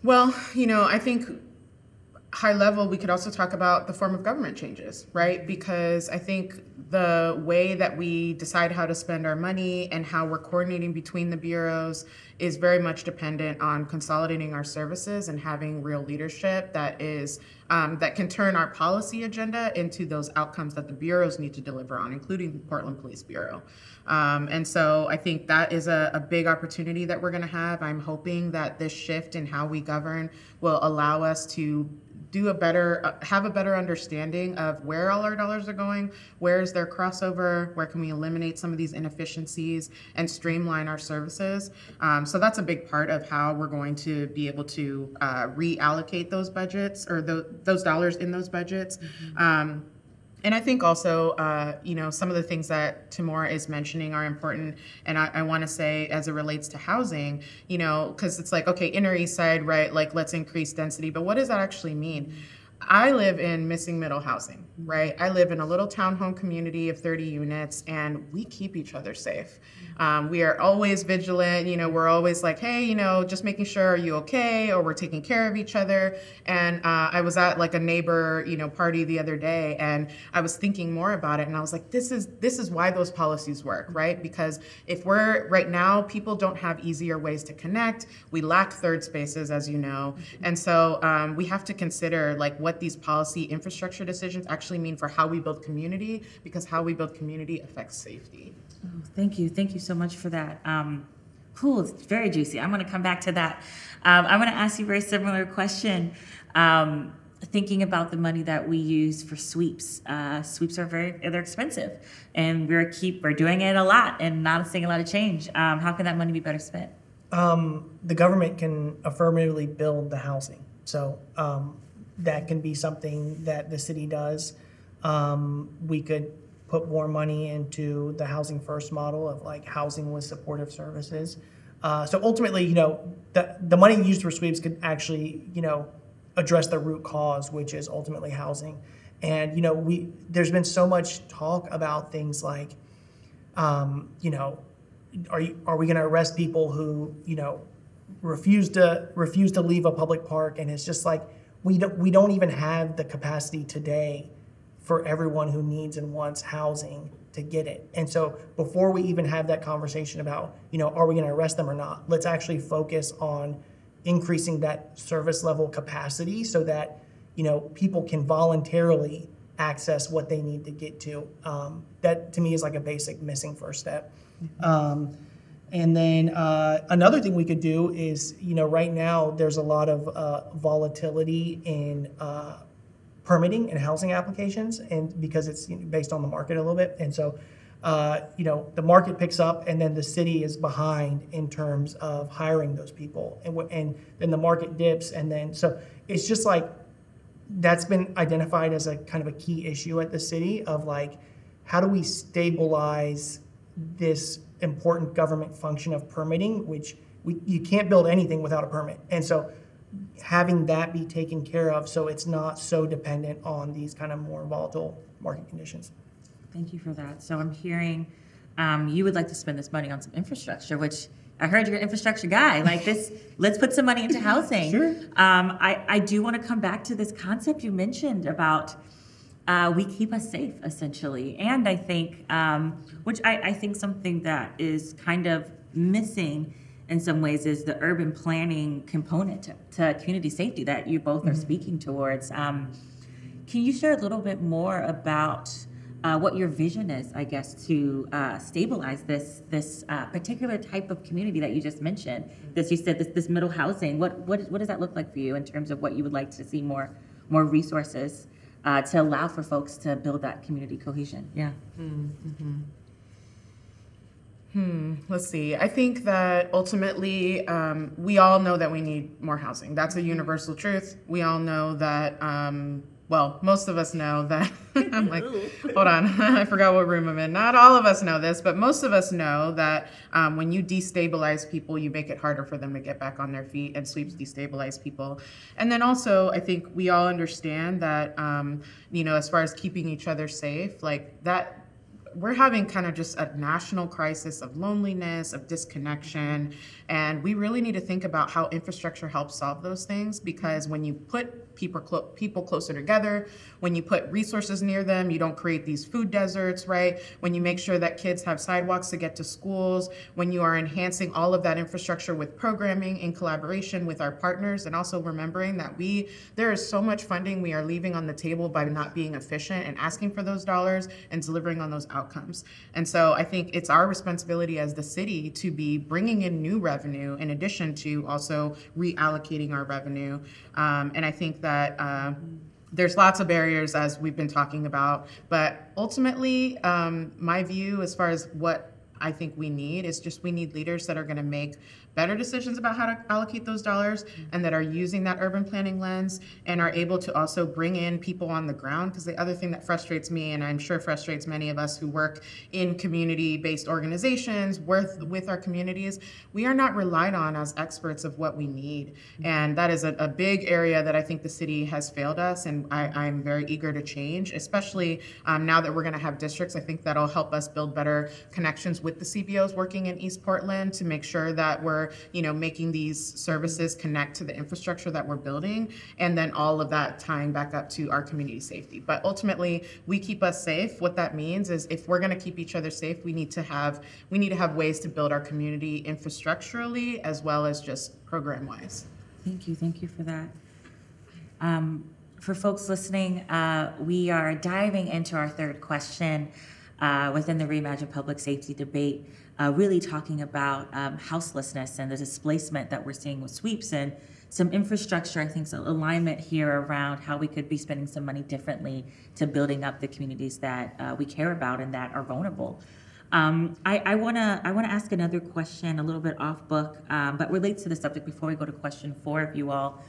Well, I think high level, we could also talk about the form of government changes, right? Because I think the way that we decide how to spend our money and how we're coordinating between the bureaus is very much dependent on consolidating our services and having real leadership that is that can turn our policy agenda into those outcomes that the bureaus need to deliver on, including the Portland Police Bureau. And so I think that is a big opportunity that we're going to have. I'm hoping that this shift in how we govern will allow us to do have a better understanding of where all our dollars are going, where is there crossover, where can we eliminate some of these inefficiencies and streamline our services. So that's a big part of how we're going to be able to reallocate those budgets or those dollars in those budgets. Mm-hmm. And I think also, some of the things that Timur is mentioning are important. And I want to say, as it relates to housing, because it's like, okay, inner East Side, right? Like, let's increase density. But what does that actually mean? I live in missing middle housing, right? I live in a little townhome community of 30 units, and we keep each other safe. We are always vigilant. We're always like, hey, just making sure, are you okay? Or we're taking care of each other. And I was at like a neighbor, party the other day, and I was thinking more about it. And I was like, this is why those policies work, right? Because if right now, people don't have easier ways to connect. We lack third spaces, as you know. And so we have to consider like what these policy infrastructure decisions actually mean for how we build community, because how we build community affects safety. Oh, thank you so much for that. Cool, it's very juicy. I'm going to come back to that. I'm going to ask you a very similar question. Thinking about the money that we use for sweeps. Sweeps are they're expensive, and we're doing it a lot and not seeing a lot of change. How can that money be better spent? The government can affirmatively build the housing. So that can be something that the city does. We could put more money into the housing first model of like housing with supportive services. So ultimately, the money used for sweeps could actually, address the root cause, which is ultimately housing. And, there's been so much talk about things like, are we going to arrest people who, refuse to leave a public park? And it's just like, we don't even have the capacity today for everyone who needs and wants housing to get it. And so before we even have that conversation about, are we going to arrest them or not, let's actually focus on increasing that service level capacity so that, people can voluntarily access what they need to get to. That to me is like a basic missing first step. And then another thing we could do is, right now there's a lot of volatility in permitting and housing applications, and because it's based on the market a little bit. And so, the market picks up and then the city is behind in terms of hiring those people. And then the market dips. And then, so it's just like, that's been identified as a kind of a key issue at the city of like, how do we stabilize this important government function of permitting, which you can't build anything without a permit. And so having that be taken care of so it's not so dependent on these kind of more volatile market conditions. Thank you for that. So I'm hearing you would like to spend this money on some infrastructure, which I heard you're an infrastructure guy. Like this, let's put some money into housing. Sure. I do want to come back to this concept you mentioned about we keep us safe, essentially. And I think, which I think something that is kind of missing in some ways is the urban planning component to community safety that you both are speaking towards. Can you share a little bit more about what your vision is, I guess, to stabilize this particular type of community that you just mentioned? You said this middle housing. What does that look like for you in terms of what you would like to see more resources to allow for folks to build that community cohesion? Yeah. Let's see. I think that ultimately we all know that we need more housing. That's a universal truth. We all know that, well, most of us know that. I'm like, hold on, I forgot what room I'm in. Not all of us know this, but most of us know that when you destabilize people, you make it harder for them to get back on their feet, and sweeps destabilize people. And then also, I think we all understand that, as far as keeping each other safe, like that, we're having kind of just a national crisis of loneliness, of disconnection, and we really need to think about how infrastructure helps solve those things, because when you put people closer together, when you put resources near them, you don't create these food deserts, right? When you make sure that kids have sidewalks to get to schools, when you are enhancing all of that infrastructure with programming in collaboration with our partners, and also remembering that there is so much funding we are leaving on the table by not being efficient and asking for those dollars and delivering on those outcomes. And so I think it's our responsibility as the city to be bringing in new revenue in addition to also reallocating our revenue. And I think that there's lots of barriers, as we've been talking about, but ultimately my view as far as what I think we need is just we need leaders that are going to make better decisions about how to allocate those dollars, and that are using that urban planning lens and are able to also bring in people on the ground. Because the other thing that frustrates me, and I'm sure frustrates many of us who work in community-based organizations with our communities, we are not relied on as experts of what we need. And that is a big area that I think the city has failed us, and I'm very eager to change, especially now that we're going to have districts. I think that'll help us build better connections with the CBOs working in East Portland to make sure that we're making these services connect to the infrastructure that we're building, and then all of that tying back up to our community safety. But ultimately, we keep us safe. What that means is if we're going to keep each other safe, we need to have ways to build our community infrastructurally as well as just program-wise. Thank you for that. For folks listening, we are diving into our third question within the Reimagine Public Safety debate, really talking about houselessness and the displacement that we're seeing with sweeps, and some infrastructure, I think, some alignment here around how we could be spending some money differently to building up the communities that we care about and that are vulnerable. I wanna ask another question, a little bit off book, but relates to the subject before we go to question 4 of you all.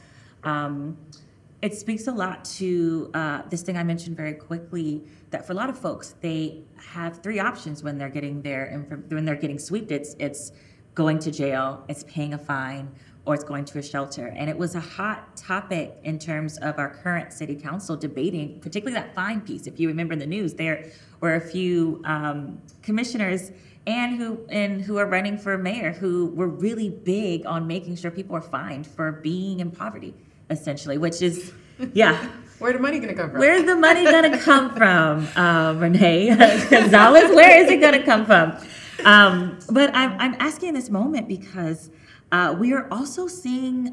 It speaks a lot to this thing I mentioned very quickly, that for a lot of folks, they have 3 options when they're getting swept. It's going to jail, it's paying a fine, or it's going to a shelter. And it was a hot topic in terms of our current city council debating, particularly that fine piece. If you remember in the news, there were a few commissioners who are running for mayor who were really big on making sure people are fined for being in poverty, essentially, which is, yeah. Where's the money going to come from? Where's the money going to come from, Renee Gonzalez? Where is it going to come from? But I'm asking in this moment because we are also seeing,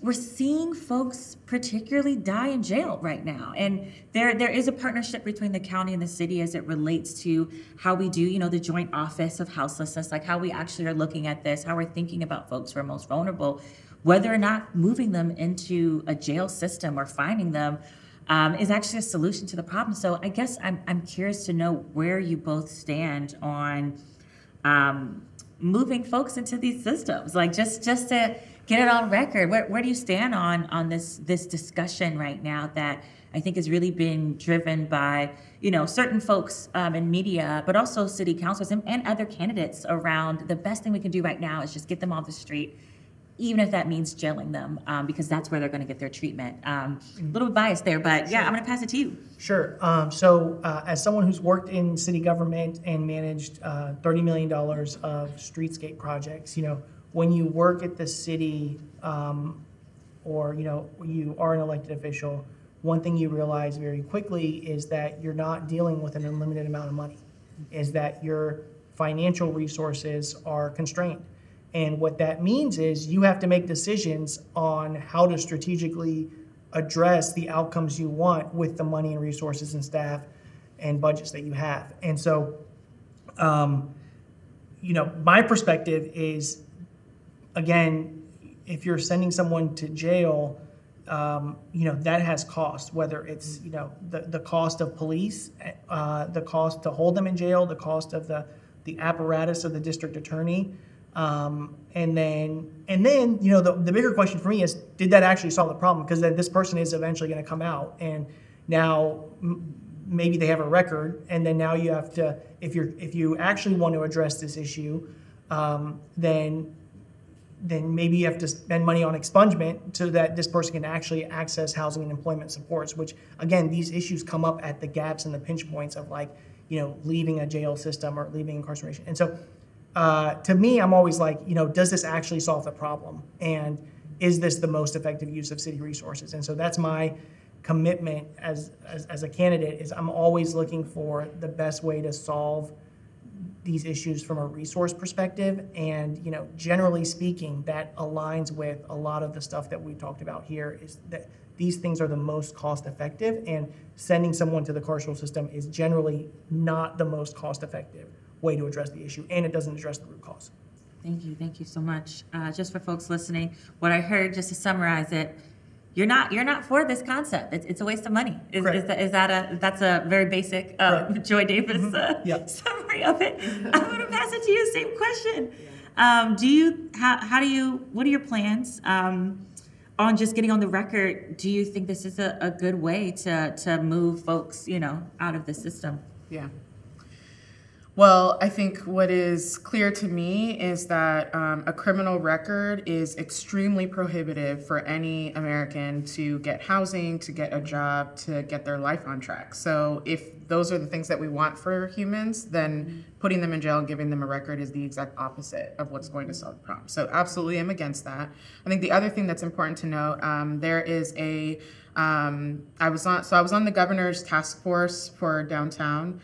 we're seeing folks particularly die in jail right now. And there is a partnership between the county and the city as it relates to how we do, the joint office of houselessness, like how we actually are looking at this, how we're thinking about folks who are most vulnerable, whether or not moving them into a jail system or finding them is actually a solution to the problem. So I guess I'm curious to know where you both stand on moving folks into these systems, like just to get it on record. Where do you stand on this discussion right now that I think has really been driven by certain folks in media, but also city councilors and other candidates around the best thing we can do right now is just get them off the street, even if that means jailing them, because that's where they're going to get their treatment. A little bit biased there, but yeah, I'm going to pass it to you. Sure. So as someone who's worked in city government and managed $30 million of streetscape projects, when you work at the city or, you are an elected official, one thing you realize very quickly is that you're not dealing with an unlimited amount of money, is that your financial resources are constrained. And what that means is you have to make decisions on how to strategically address the outcomes you want with the money and resources and staff and budgets that you have. And so, my perspective is, again, if you're sending someone to jail, that has cost, whether it's, the cost of police, the cost to hold them in jail, the cost of the the apparatus of the district attorney. And then, you know, the bigger question for me is, did that actually solve the problem? Because then this person is eventually going to come out, and now maybe they have a record, and then now you have to, if you actually want to address this issue, then maybe you have to spend money on expungement so that this person can actually access housing and employment supports, which, again, these issues come up at the gaps and the pinch points of, like, you know, leaving a jail system or leaving incarceration. And so to me, I'm always like, you know, does this actually solve the problem? And is this the most effective use of city resources? And so that's my commitment as a candidate, is I'm always looking for the best way to solve these issues from a resource perspective. And, you know, generally speaking, that aligns with a lot of the stuff that we talked about here, is that these things are the most cost effective, and sending someone to the carceral system is generally not the most cost effective way to address the issue, and it doesn't address the root cause. Thank you so much. Just for folks listening, what I heard, just to summarize it, you're not for this concept. It's a waste of money. That's a very basic Joy Davis summary of it. I'm going to pass it to you. Same question. What are your plans on just getting on the record? Do you think this is a good way to move folks, you know, out of the system? Yeah. Well, I think what is clear to me is that a criminal record is extremely prohibitive for any American to get housing, to get a job, to get their life on track. So if those are the things that we want for humans, then putting them in jail and giving them a record is the exact opposite of what's going to solve the problem. So absolutely I'm against that. I think the other thing that's important to note, there is I was on the governor's task force for downtown.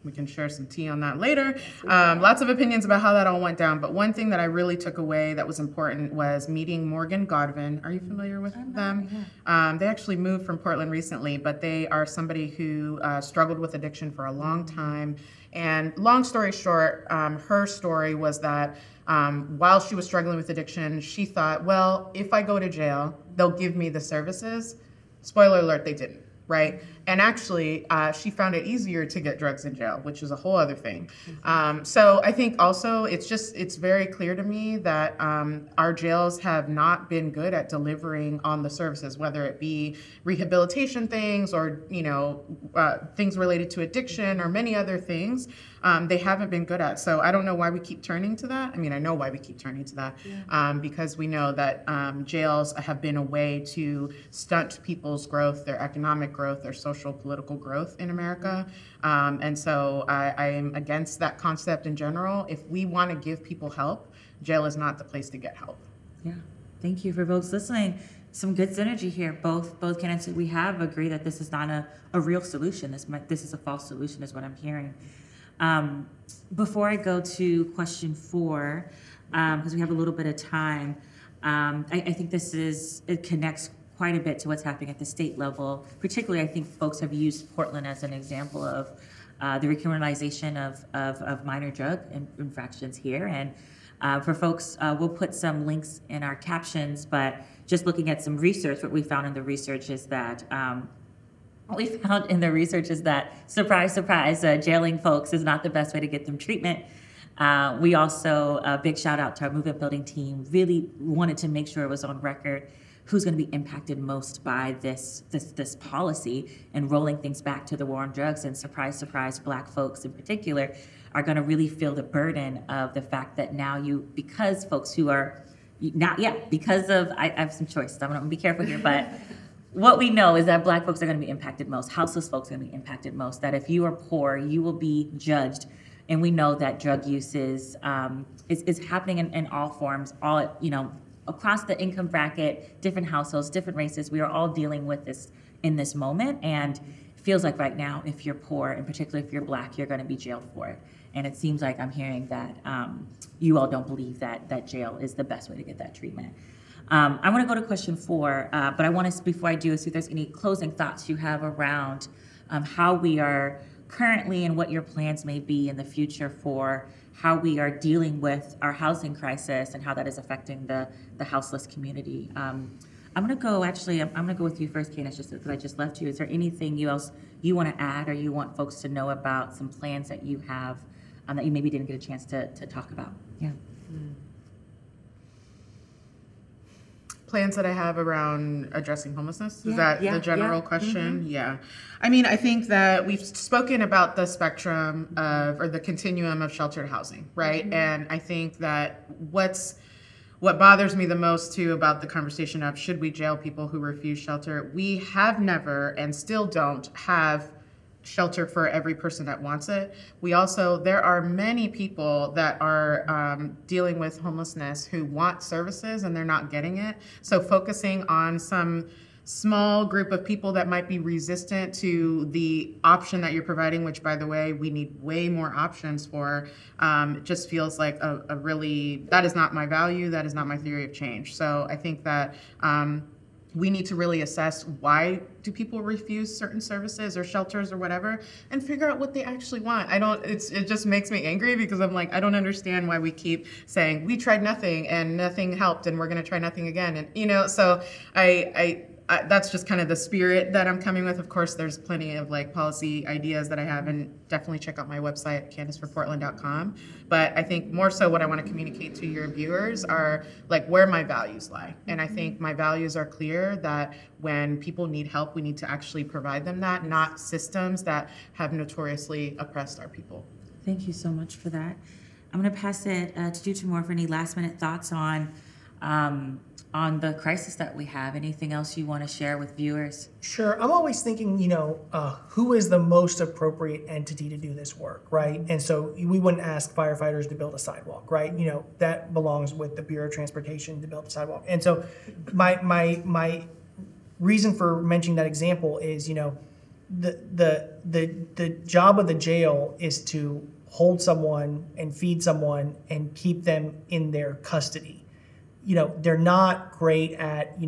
We can share some tea on that later. Lots of opinions about how that all went down. But one thing that I really took away that was important was meeting Morgan Godwin. Are you familiar with them? Yeah. They actually moved from Portland recently, but they are somebody who struggled with addiction for a long time. And long story short, her story was that while she was struggling with addiction, she thought, well, if I go to jail, they'll give me the services. Spoiler alert, they didn't. Right? And actually, she found it easier to get drugs in jail, which is a whole other thing. So I think also it's very clear to me that our jails have not been good at delivering on the services, whether it be rehabilitation things or, you know, things related to addiction or many other things. They haven't been good at. So I don't know why we keep turning to that. I mean, I know why we keep turning to that, because we know that jails have been a way to stunt people's growth, their economic growth, their social, political growth in America. And so I am against that concept in general. If we want to give people help, jail is not the place to get help. Yeah, thank you for folks listening. Some good synergy here. Both candidates we have agree that this is not a real solution. This is a false solution, is what I'm hearing. Before I go to question 4, because we have a little bit of time, I think it connects quite a bit to what's happening at the state level. Particularly, I think folks have used Portland as an example of the recriminalization of minor drug infractions here. And for folks, we'll put some links in our captions, but just looking at some research, what we found in the research is that surprise, surprise, jailing folks is not the best way to get them treatment. We also, a big shout out to our movement building team, really wanted to make sure it was on record who's going to be impacted most by this policy and rolling things back to the war on drugs. And surprise, surprise, Black folks in particular are going to really feel the burden of the fact that now because folks who are because of, I have some choices, I'm going to be careful here, but what we know is that Black folks are going to be impacted most, houseless folks are going to be impacted most, that if you are poor, you will be judged. And we know that drug use is happening in all forms, all, you know, across the income bracket, different households, different races. We are all dealing with this in this moment. And it feels like right now, if you're poor, and particularly if you're Black, you're going to be jailed for it. And it seems like I'm hearing that you all don't believe that jail is the best way to get that treatment. I want to go to question 4, but I want to, before I do, see if there's any closing thoughts you have around how we are currently and what your plans may be in the future for how we are dealing with our housing crisis and how that is affecting the houseless community. I'm going to go with you first, Candace, just because I just left you. Is there anything else you want to add or you want folks to know about some plans that you have that you maybe didn't get a chance to talk about. Yeah. Plans that I have around addressing homelessness? Is that the general question? Mm-hmm. Yeah. I mean, I think that we've spoken about the spectrum of, or the continuum of sheltered housing, right? Mm-hmm. And I think that what bothers me the most too about the conversation of should we jail people who refuse shelter, we have never and still don't have shelter for every person that wants it. There are many people that are dealing with homelessness who want services and they're not getting it. So focusing on some small group of people that might be resistant to the option that you're providing, which by the way, we need way more options for, it just feels like that is not my value, that is not my theory of change. So I think that we need to really assess why do people refuse certain services or shelters or whatever, and figure out what they actually want. It just makes me angry because I'm like, I don't understand why we keep saying we tried nothing and nothing helped and we're going to try nothing again. And, so I that's just kind of the spirit that I'm coming with. Of course, there's plenty of like policy ideas that I have, and definitely check out my website, CandaceForPortland.com. But I think more so what I want to communicate to your viewers are like where my values lie. And I think my values are clear that when people need help, we need to actually provide them that, not systems that have notoriously oppressed our people. Thank you so much for that. I'm going to pass it to you, Timur, for any last minute thoughts on the crisis that we have. Anything else you want to share with viewers? Sure. I'm always thinking, who is the most appropriate entity to do this work, right? And so we wouldn't ask firefighters to build a sidewalk, right? That belongs with the Bureau of Transportation to build a sidewalk. And so my reason for mentioning that example is, the job of the jail is to hold someone and feed someone and keep them in their custody. They're not great at,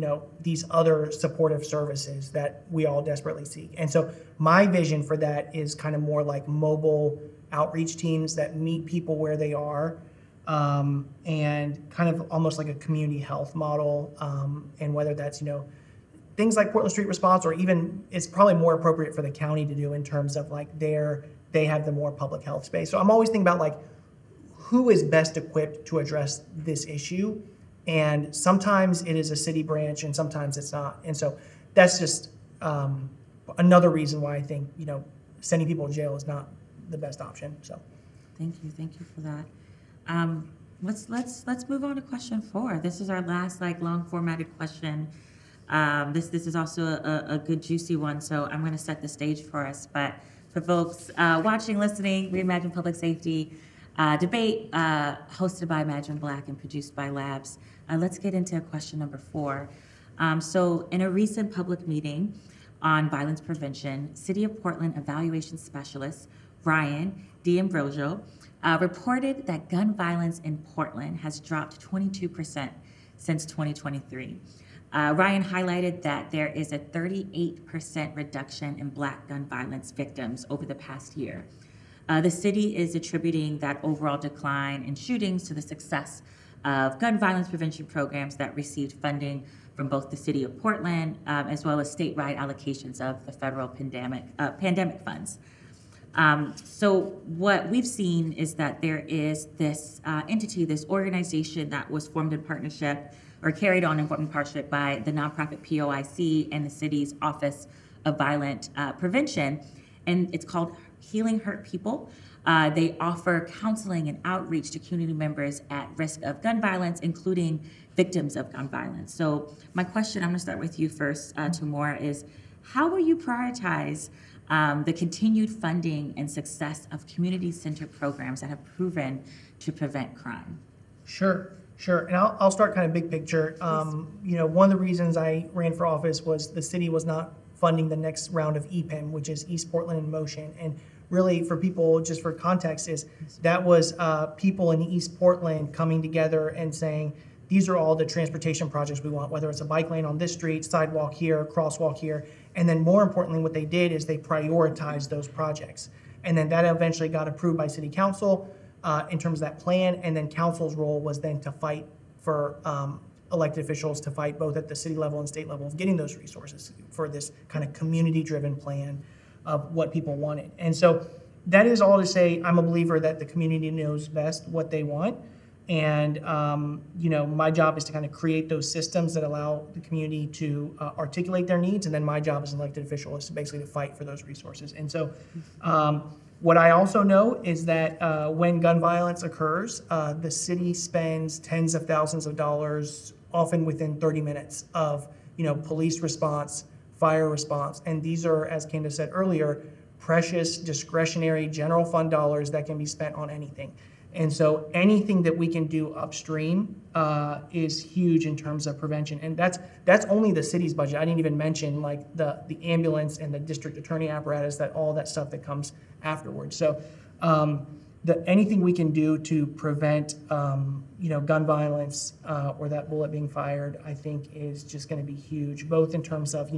these other supportive services that we all desperately seek. And so my vision for that is kind of more like mobile outreach teams that meet people where they are, and kind of almost like a community health model. And whether that's, things like Portland Street Response, or even it's probably more appropriate for the county to do in terms of like they have the more public health space. So I'm always thinking about like who is best equipped to address this issue. And sometimes it is a city branch and sometimes it's not. And so that's just another reason why I think, sending people to jail is not the best option. So thank you for that. Let's move on to question 4. This is our last long formatted question. This is also a good juicy one, so I'm going to set the stage for us. But for folks watching, listening, Reimagine Public Safety debate hosted by Imagine Black and produced by Labs. Let's get into question number 4. So in a recent public meeting on violence prevention, City of Portland evaluation specialist Ryan D'Ambrosio reported that gun violence in Portland has dropped 22% since 2023. Ryan highlighted that there is a 38% reduction in Black gun violence victims over the past year. The city is attributing that overall decline in shootings to the success of gun violence prevention programs that received funding from both the City of Portland as well as statewide allocations of the federal pandemic funds. So what we've seen is that there is this entity, this organization that was formed in partnership or carried on in partnership by the nonprofit POIC and the city's Office of Violent Prevention, and it's called Healing Hurt People. They offer counseling and outreach to community members at risk of gun violence, including victims of gun violence. So my question, I'm gonna start with you first, Timur, is how will you prioritize the continued funding and success of community-centered programs that have proven to prevent crime? Sure. And I'll start kind of big picture. One of the reasons I ran for office was the city was not funding the next round of EPIM, which is East Portland in Motion. And really for people, just for context, is that was people in East Portland coming together and saying, these are all the transportation projects we want, whether it's a bike lane on this street, sidewalk here, crosswalk here. And then more importantly, what they did is they prioritized those projects. And then that eventually got approved by city council in terms of that plan. And then council's role was then to fight for elected officials to fight both at the city level and state level of getting those resources for this kind of community-driven plan of what people wanted. And so that is all to say, I'm a believer that the community knows best what they want. And, my job is to kind of create those systems that allow the community to articulate their needs. And then my job as an elected official is to basically to fight for those resources. And so what I also know is that when gun violence occurs, the city spends tens of thousands of dollars, often within 30 minutes of, police response, fire response. And these are, as Candace said earlier, precious, discretionary general fund dollars that can be spent on anything. And so anything that we can do upstream is huge in terms of prevention. And that's only the city's budget. I didn't even mention like the ambulance and the district attorney apparatus, all that stuff that comes afterwards. So anything we can do to prevent gun violence or that bullet being fired, I think is just going to be huge, both in terms of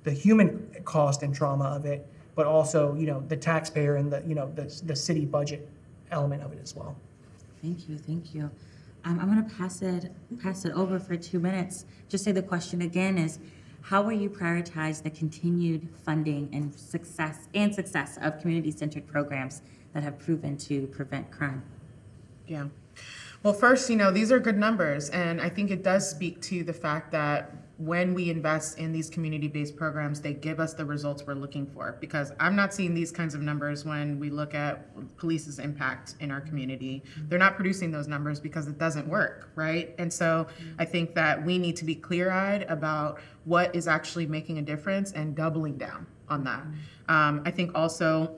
the human cost and trauma of it, but also the taxpayer and the city budget element of it as well. Thank you. I'm going to pass it over for 2 minutes. Just say the question again is, how will you prioritize the continued funding and success of community-centered programs that have proven to prevent crime? Yeah. Well, first, these are good numbers, and I think it does speak to the fact that when we invest in these community-based programs, they give us the results we're looking for. Because I'm not seeing these kinds of numbers when we look at police's impact in our community. They're not producing those numbers because it doesn't work, right? And so I think that we need to be clear-eyed about what is actually making a difference and doubling down on that. I think also,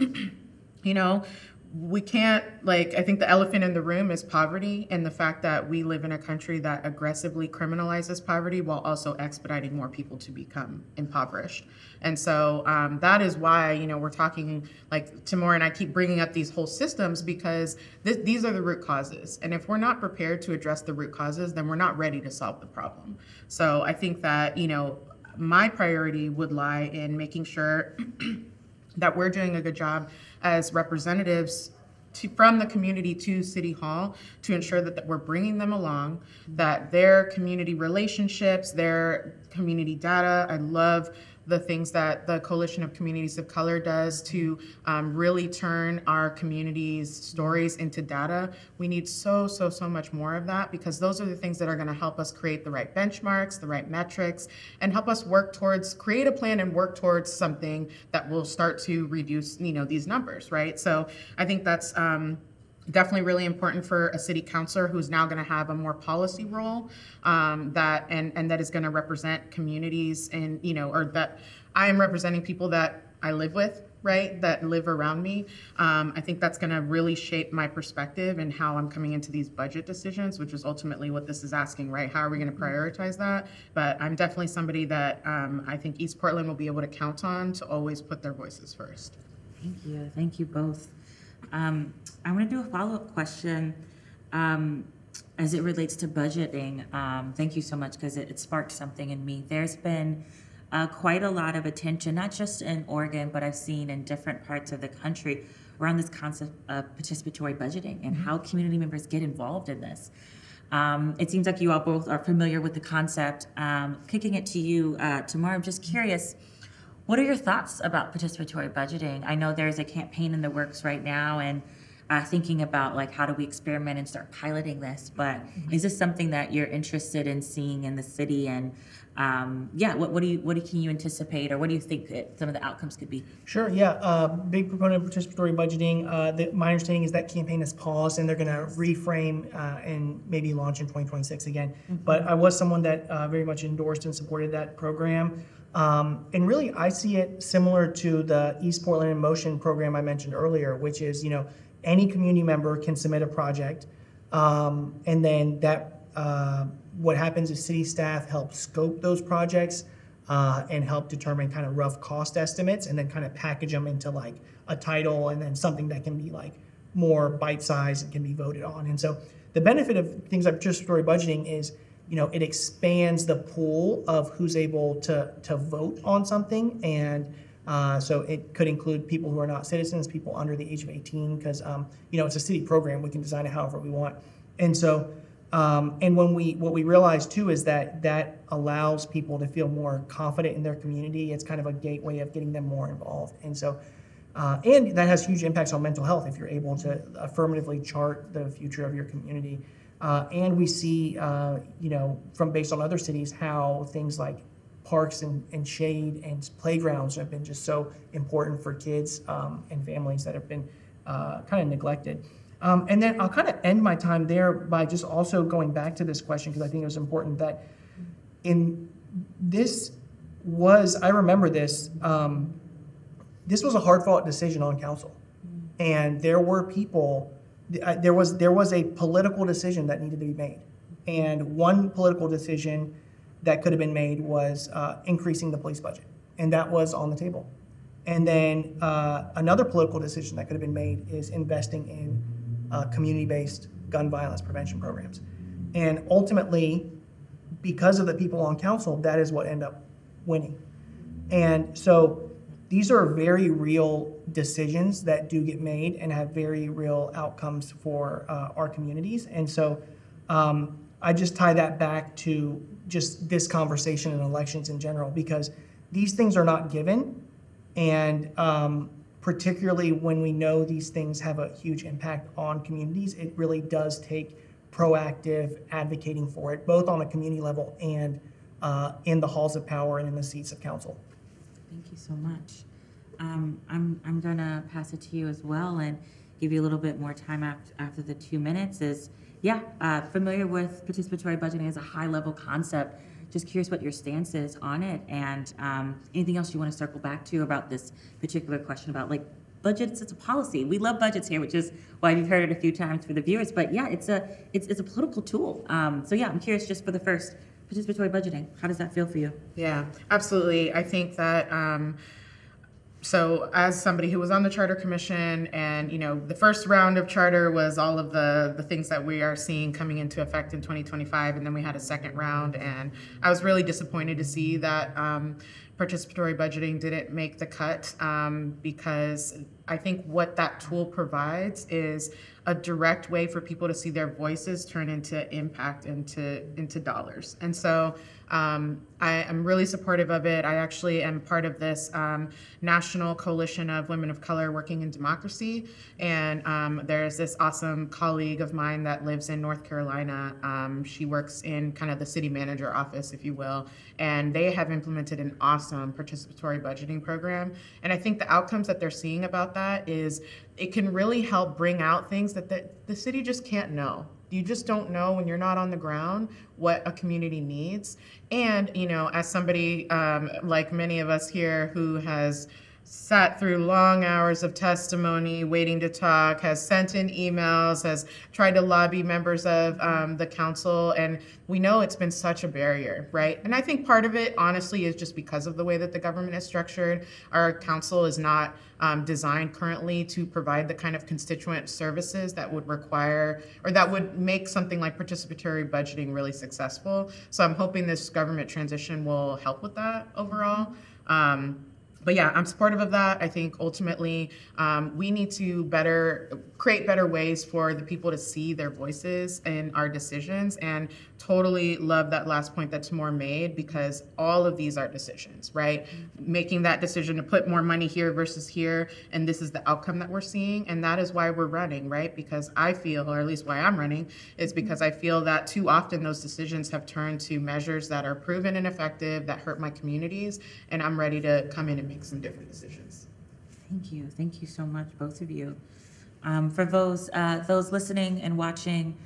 we can't, I think the elephant in the room is poverty and the fact that we live in a country that aggressively criminalizes poverty while also expediting more people to become impoverished. And so that is why, we're talking, Timur and I keep bringing up these whole systems because these are the root causes. And if we're not prepared to address the root causes, then we're not ready to solve the problem. So I think that, my priority would lie in making sure that we're doing a good job as representatives from the community to City Hall to ensure that we're bringing them along, that their community relationships, their community data. I love the things that the Coalition of Communities of Color does to really turn our community's stories into data. We need so much more of that, because those are the things that are going to help us create the right benchmarks, the right metrics, and help us create a plan and work towards something that will start to reduce, these numbers, right? So I think that's definitely really important for a city councilor who's now going to have a more policy role that is going to represent communities and, or that I am representing people that I live with, right, that live around me. I think that's going to really shape my perspective and how I'm coming into these budget decisions, which is ultimately what this is asking, right? How are we going to prioritize that? But I'm definitely somebody that I think East Portland will be able to count on to always put their voices first. Thank you both. I want to do a follow-up question as it relates to budgeting. Thank you so much, because it sparked something in me. There's been quite a lot of attention, not just in Oregon, but I've seen in different parts of the country around this concept of participatory budgeting and how community members get involved in this. It seems like you all both are familiar with the concept. Kicking it to you, Timur, I'm just curious, what are your thoughts about participatory budgeting? I know there's a campaign in the works right now, and thinking about how do we experiment and start piloting this, but is this something that you're interested in seeing in the city? And what can you anticipate, or what do you think that some of the outcomes could be? Sure, yeah, big proponent of participatory budgeting. My understanding is that campaign is paused and they're gonna reframe and maybe launch in 2026 again. But I was someone that very much endorsed and supported that program. And really, I see it similar to the East Portland in Motion program I mentioned earlier, which is, any community member can submit a project, and then what happens is city staff help scope those projects and help determine kind of rough cost estimates, and then kind of package them into a title and then something that can be more bite-sized and can be voted on. And so the benefit of things like participatory budgeting is, it expands the pool of who's able to vote on something. And so it could include people who are not citizens, people under the age of 18, because, it's a city program. We can design it however we want. And so, and what we realize too is that allows people to feel more confident in their community. It's kind of a gateway of getting them more involved. And so And that has huge impacts on mental health if you're able to affirmatively chart the future of your community. And we see, from based on other cities, how things like parks and shade and playgrounds have been just so important for kids and families that have been kind of neglected. And then I'll kind of end my time there by just also going back to this question, because I think it was important that I remember this, this was a hard-fought decision on council. And there were people, there was a political decision that needed to be made. And one political decision that could have been made was increasing the police budget. And that was on the table. And then another political decision that could have been made is investing in community-based gun violence prevention programs. And ultimately, because of the people on council, that is what ended up winning. And so these are very real decisions that do get made and have very real outcomes for our communities. And so I just tie that back to just this conversation and elections in general, because these things are not given. And particularly when we know these things have a huge impact on communities, it really does take proactive advocating for it, both on a community level and in the halls of power and in the seats of council. Thank you so much. I'm gonna pass it to you as well and give you a little bit more time after the 2 minutes. Familiar with participatory budgeting as a high-level concept. Just curious what your stance is on it, and anything else you want to circle back to about this particular question about like budgets. It's a policy. We love budgets here, which is why you've heard it a few times for the viewers. But yeah, it's a political tool. So yeah, I'm curious just for the first, participatory budgeting. How does that feel for you? Yeah, absolutely. I think that. So as somebody who was on the Charter Commission, and the first round of charter was all of the things that we are seeing coming into effect in 2025, and then we had a second round, and I was really disappointed to see that participatory budgeting didn't make the cut, because I think what that tool provides is a direct way for people to see their voices turn into impact, into dollars. And so I am really supportive of it. I actually am part of this national coalition of women of color working in democracy. And there's this awesome colleague of mine that lives in North Carolina. She works in kind of the city manager office, if you will. And they have implemented an awesome participatory budgeting program. And I think the outcomes that they're seeing about that is it can really help bring out things that the city just can't know. You just don't know when you're not on the ground what a community needs. And, as somebody like many of us here who has sat through long hours of testimony, waiting to talk, has sent in emails, has tried to lobby members of the council, and we know it's been such a barrier, right? And I think part of it, honestly, is just because of the way that the government is structured. Our council is not designed currently to provide the kind of constituent services that would require, or that would make something like participatory budgeting really successful. So I'm hoping this government transition will help with that overall. But yeah, I'm supportive of that. I think ultimately we need to create better ways for the people to see their voices in our decisions, and totally love that last point that Timur made, because all of these are decisions, right? Making that decision to put more money here versus here, and this is the outcome that we're seeing, and that is why we're running, right? Because I feel, or at least why I'm running, is because I feel that too often those decisions have turned to measures that are proven ineffective, that hurt my communities, and I'm ready to come in and make some different decisions. Thank you so much, both of you. For those listening and watching,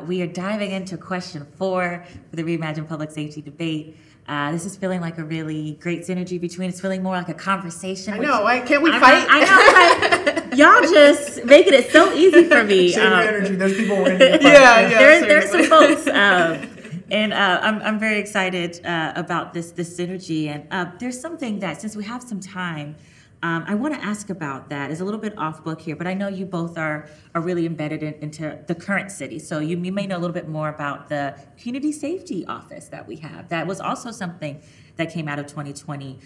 we are diving into question 4 for the Reimagine Public Safety debate. This is feeling like a really great synergy between, it's feeling more like a conversation. I know, can't we fight? I know, y'all just making it so easy for me. Save your energy, there's people ready to fight. There's some folks. And I'm very excited about this synergy. And there's something that, since we have some time, I want to ask about that. It's a little bit off book here, but I know you both are really embedded into the current city. So you may know a little bit more about the community safety office that we have. That was also something that came out of 2020.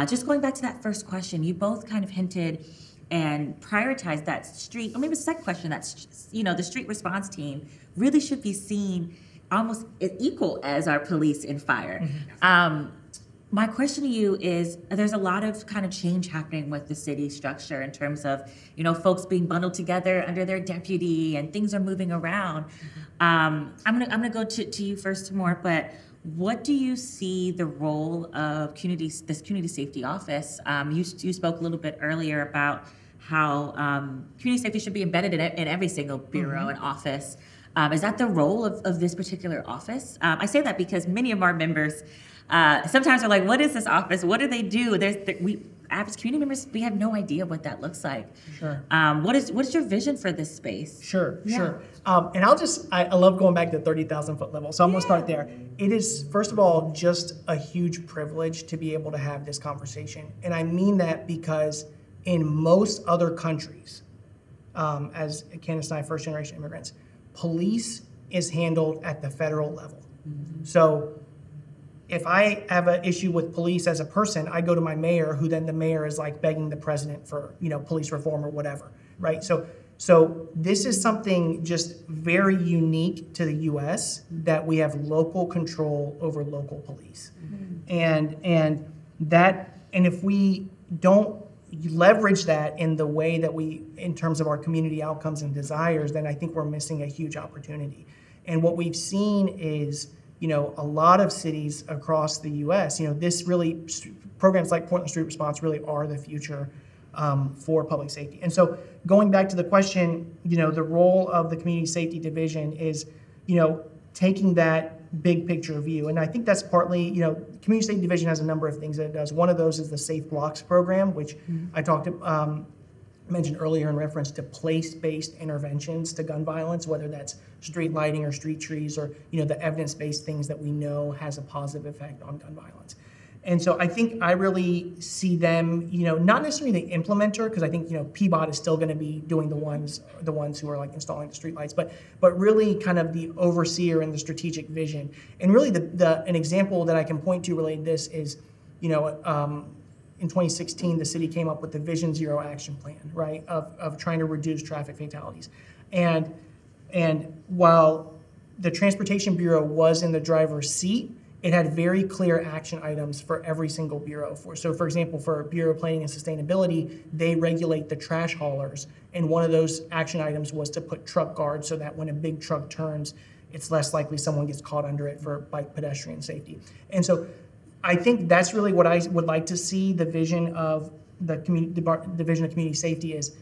Just going back to that first question, you both kind of hinted and prioritized that street, or maybe the second question, that's, the street response team really should be seen almost equal as our police and fire. My question to you is, there's a lot of kind of change happening with the city structure in terms of, folks being bundled together under their deputy and things are moving around. I'm gonna go to you first, Timur, but what do you see the role of this community safety office? You spoke a little bit earlier about how community safety should be embedded in every single bureau and office. Is that the role of this particular office? I say that because many of our members sometimes are like, what is this office? What do they do? We average community members, we have no idea what that looks like. Sure. What is your vision for this space? Sure. And I love going back to the 30,000 foot level. So I'm gonna start there. It is, first of all, just a huge privilege to be able to have this conversation. And I mean that because in most other countries, as Candace and I, first generation immigrants, police is handled at the federal level. Mm-hmm. So if I have an issue with police as a person, I go to my mayor, who then the mayor is like begging the president for, police reform or whatever, right? So this is something just very unique to the U.S. that we have local control over local police, and if we don't leverage that in the way that in terms of our community outcomes and desires, then I think we're missing a huge opportunity. And what we've seen is, a lot of cities across the U.S., programs like Portland Street Response really are the future for public safety. And so going back to the question, the role of the Community Safety Division is, taking that big picture view. And I think that's partly, Community Safety Division has a number of things that it does. One of those is the Safe Blocks program, which I mentioned earlier in reference to place-based interventions to gun violence, whether that's street lighting or street trees or, the evidence-based things that we know has a positive effect on gun violence. And so I think I really see them, not necessarily the implementer, because I think, PBOT is still going to be doing the ones who are like installing the streetlights, but really kind of the overseer and the strategic vision. And really an example that I can point to related to this is, in 2016, the city came up with the Vision Zero action plan, right, of trying to reduce traffic fatalities. And while the Transportation Bureau was in the driver's seat, it had very clear action items for every single bureau. So for example, for Bureau of Planning and Sustainability, they regulate the trash haulers. And one of those action items was to put truck guards so that when a big truck turns, it's less likely someone gets caught under it for bike pedestrian safety. And so I think that's really what I would like to see the vision of the Division of Community Safety is,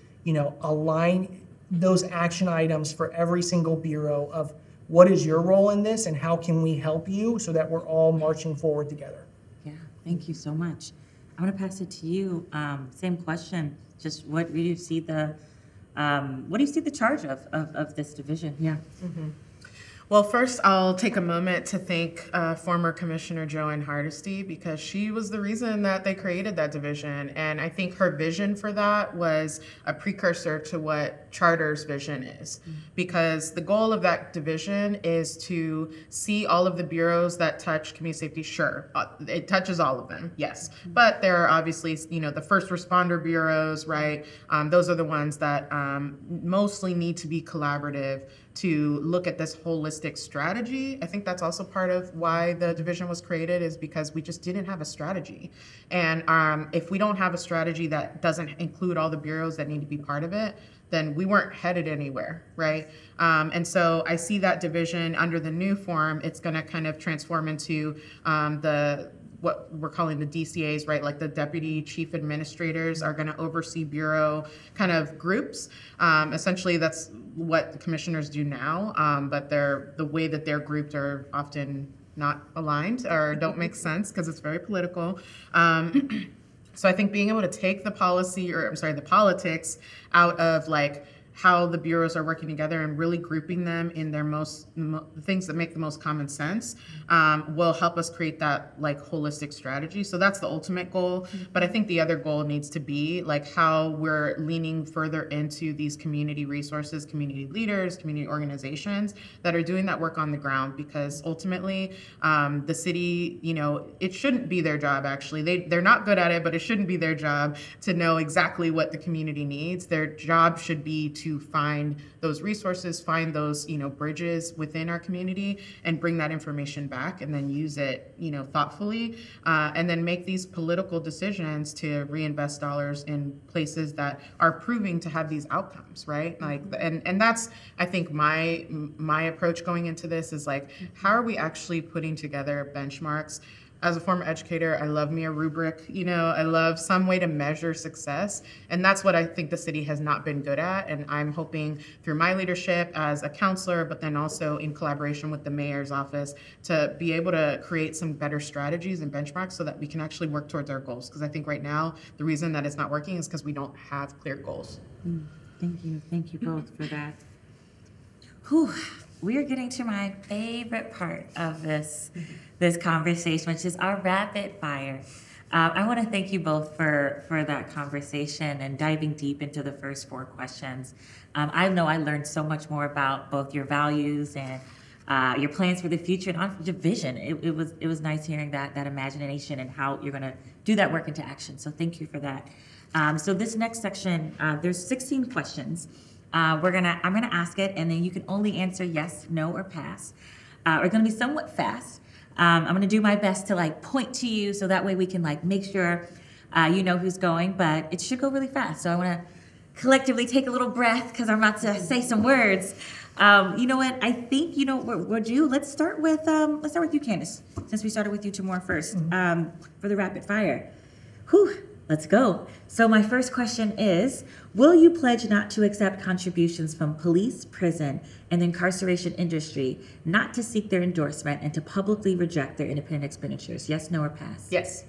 align those action items for every single bureau of what is your role in this and how can we help you so that we're all marching forward together. Yeah, thank you so much. I want to pass it to you. Same question. Just what do you see the charge of this division? Yeah. Mm-hmm. Well, first, I'll take a moment to thank former Commissioner Joanne Hardesty, because she was the reason that they created that division. And I think her vision for that was a precursor to what Charter's vision is. Because the goal of that division is to see all of the bureaus that touch community safety. Sure, it touches all of them, yes. But there are obviously, the first responder bureaus, right? Those are the ones that mostly need to be collaborative to look at this holistic strategy. I think that's also part of why the division was created, is because we just didn't have a strategy. And if we don't have a strategy that doesn't include all the bureaus that need to be part of it, then we weren't headed anywhere, right? And so I see that division under the new form, it's gonna kind of transform into what we're calling the DCAs, right? Like the deputy chief administrators are going to oversee bureau kind of groups. Essentially, that's what the commissioners do now, but the way that they're grouped are often not aligned or don't make sense because it's very political. So I think being able to take the politics out of like how the bureaus are working together and really grouping them in their things that make the most common sense will help us create that like holistic strategy. So that's the ultimate goal. But I think the other goal needs to be like how we're leaning further into these community resources, community leaders, community organizations that are doing that work on the ground, because ultimately the city, it shouldn't be their job actually. They're not good at it, but it shouldn't be their job to know exactly what the community needs. Their job should be to to find those resources, find those, bridges within our community and bring that information back and then use it, thoughtfully, and then make these political decisions to reinvest dollars in places that are proving to have these outcomes, right? Like, and that's, I think my approach going into this is like, how are we actually putting together benchmarks? As a former educator, I love me a rubric, I love some way to measure success. And that's what I think the city has not been good at. And I'm hoping through my leadership as a counselor, but then also in collaboration with the mayor's office, to be able to create some better strategies and benchmarks so that we can actually work towards our goals. Because I think right now, the reason that it's not working is because we don't have clear goals. Thank you both for that. Whew. We are getting to my favorite part of this conversation, which is our rapid fire. I want to thank you both for that conversation and diving deep into the first 4 questions. I know I learned so much more about both your values and your plans for the future and your vision. It was nice hearing that imagination and how you're going to do that work into action. So thank you for that. So this next section, there's 16 questions. I'm gonna ask it, and then you can only answer yes, no, or pass. We're gonna be somewhat fast. I'm gonna do my best to point to you so that way we can make sure you know who's going, but it should go really fast. So I wanna collectively take a little breath because I'm about to say some words. You know what? I think let's start with you, Candace, since we started with you Timur first for the rapid fire. Whew. Let's go. So my first question is, will you pledge not to accept contributions from police, prison, and the incarceration industry, not to seek their endorsement, and to publicly reject their independent expenditures? Yes, no, or pass? Yes.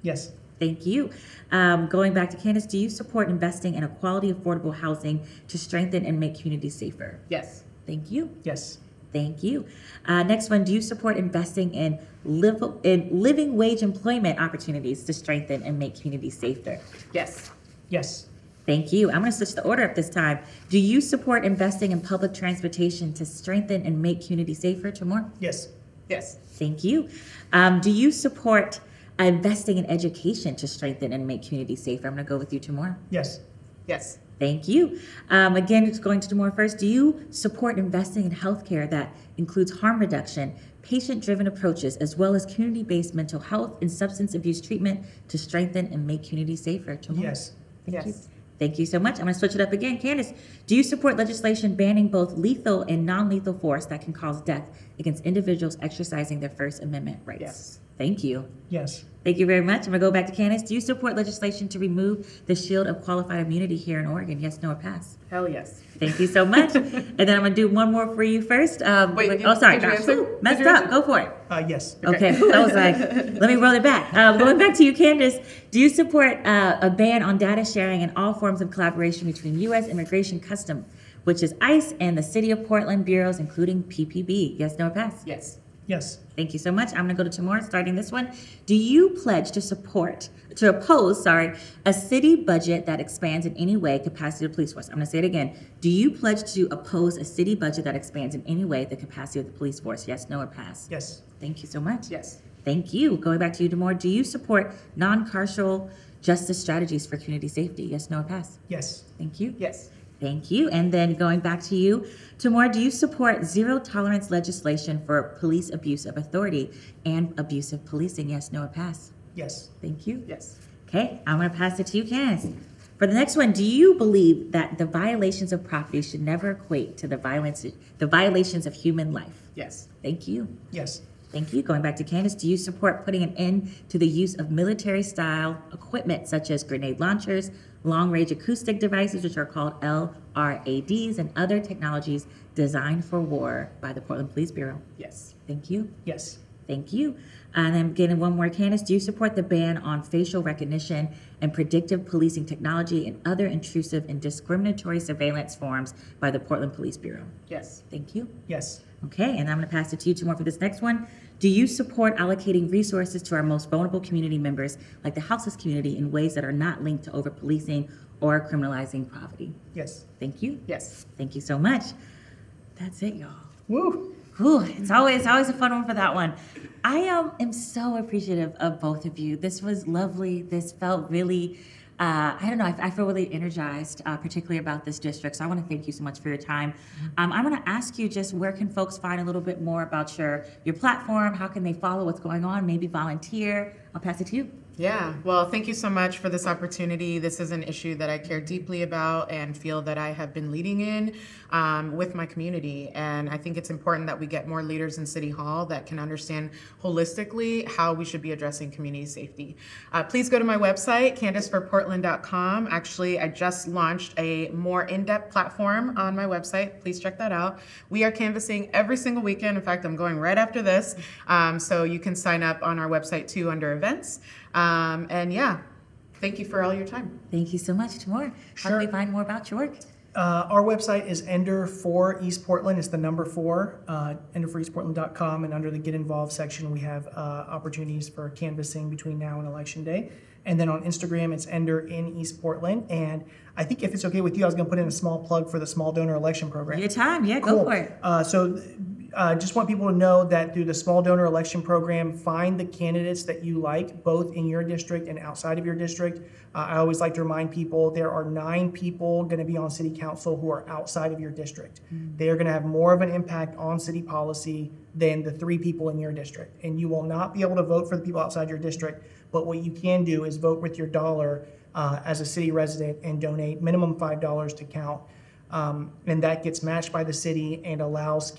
Yes. Thank you. Going back to Candace, do you support investing in a quality, affordable housing to strengthen and make communities safer? Yes. Thank you. Yes. Thank you. Next one, do you support investing in living wage employment opportunities to strengthen and make communities safer? Yes. Yes. Thank you. I'm going to switch the order up this time. Do you support investing in public transportation to strengthen and make communities safer? Timur? Yes. Yes. Thank you. Do you support investing in education to strengthen and make communities safer? I'm going to go with you, Timur. Yes. Yes. Thank you. Again, it's going to Timur first. Do you support investing in healthcare that includes harm reduction, patient-driven approaches, as well as community-based mental health and substance abuse treatment to strengthen and make communities safer? Timur? Yes. Thank you. Thank you so much. I'm going to switch it up again. Candace, do you support legislation banning both lethal and non-lethal force that can cause death against individuals exercising their First Amendment rights? Yes. Thank you. Yes. Thank you very much. I'm going to go back to Candace. Do you support legislation to remove the shield of qualified immunity here in Oregon? Yes, no, or pass? Hell yes. Thank you so much. And then I'm going to do one more for you first. Wait, sorry. did you answer? Messed up. Go for it. Yes. Okay. I was like, let me roll it back. Going back to you, Candace. Do you support a ban on data sharing and all forms of collaboration between U.S. Immigration Customs, which is ICE, and the City of Portland bureaus, including PPB? Yes, no, or pass? Yes. Yes. Thank you so much. I'm going to go to Timur, starting this one. Do you pledge to oppose a city budget that expands in any way capacity of the police force? I'm going to say it again. Do you pledge to oppose a city budget that expands in any way the capacity of the police force? Yes, no, or pass? Yes. Thank you so much. Yes. Thank you. Going back to you, Timur. Do you support non-carceral justice strategies for community safety? Yes, no, or pass? Yes. Thank you. Yes. Thank you. And then going back to you, Timur, do you support zero tolerance legislation for police abuse of authority and abusive policing? Yes, no, or pass? Yes. Thank you. Yes. Okay, I'm going to pass it to you, Candace. For the next one, do you believe that the violations of property should never equate to the violations of human life? Yes. Thank you. Yes. Thank you. Going back to Candace, do you support putting an end to the use of military-style equipment such as grenade launchers, long-range acoustic devices, which are called LRADs, and other technologies designed for war by the Portland Police Bureau? Yes. Thank you. Yes. Thank you. And then getting one more, Candace, do you support the ban on facial recognition and predictive policing technology and other intrusive and discriminatory surveillance forms by the Portland Police Bureau? Yes. Thank you. Yes. Okay, and I'm going to pass it to you, Timur, for this next one. Do you support allocating resources to our most vulnerable community members, like the houseless community, in ways that are not linked to over-policing or criminalizing poverty? Yes. Thank you. Yes. Thank you so much. That's it, y'all. Woo. Ooh, it's always a fun one for that one. I am so appreciative of both of you. This was lovely. This felt really I don't know, I feel really energized, particularly about this district. So I want to thank you so much for your time. I want to ask you just where can folks find a little bit more about your platform? How can they follow what's going on? Maybe volunteer? I'll pass it to you. Yeah, well, thank you so much for this opportunity. This is an issue that I care deeply about and feel that I have been leading in with my community. And I think it's important that we get more leaders in City Hall that can understand holistically how we should be addressing community safety. Please go to my website, candaceforportland.com. Actually, I just launched a more in-depth platform on my website. Please check that out. We are canvassing every single weekend. In fact, I'm going right after this. So you can sign up on our website too under events. And yeah, thank you for all your time. Thank you so much, Timur. How Sure. do we find more about your work? Our website is Ender for East Portland. It's the number 4, enderforeastportland.com. And under the Get Involved section, we have opportunities for canvassing between now and Election Day. And then on Instagram, it's Ender in East Portland. And I think if it's okay with you, I was going to put in a small plug for the small donor election program. Your time, yeah, Cool. go for it. Just want people to know that through the small donor election program, find the candidates that you like, both in your district and outside of your district. I always like to remind people there are 9 people going to be on city council who are outside of your district. They are going to have more of an impact on city policy than the 3 people in your district. And you will not be able to vote for the people outside your district, but what you can do is vote with your dollar as a city resident and donate minimum $5 to count. And that gets matched by the city and allows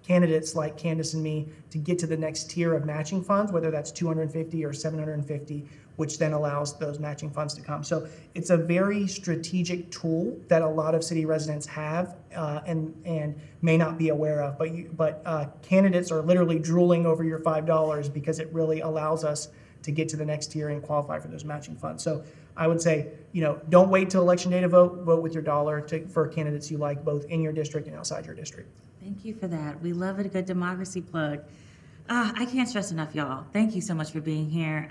candidates like Candace and me to get to the next tier of matching funds, whether that's 250 or 750, which then allows those matching funds to come. So it's a very strategic tool that a lot of city residents have and may not be aware of. But candidates are literally drooling over your $5 because it really allows us to get to the next tier and qualify for those matching funds. So I would say, don't wait till election day to vote. Vote with your dollar for candidates you like, both in your district and outside your district. Thank you for that. We love it, a good democracy plug. I can't stress enough, y'all. Thank you so much for being here.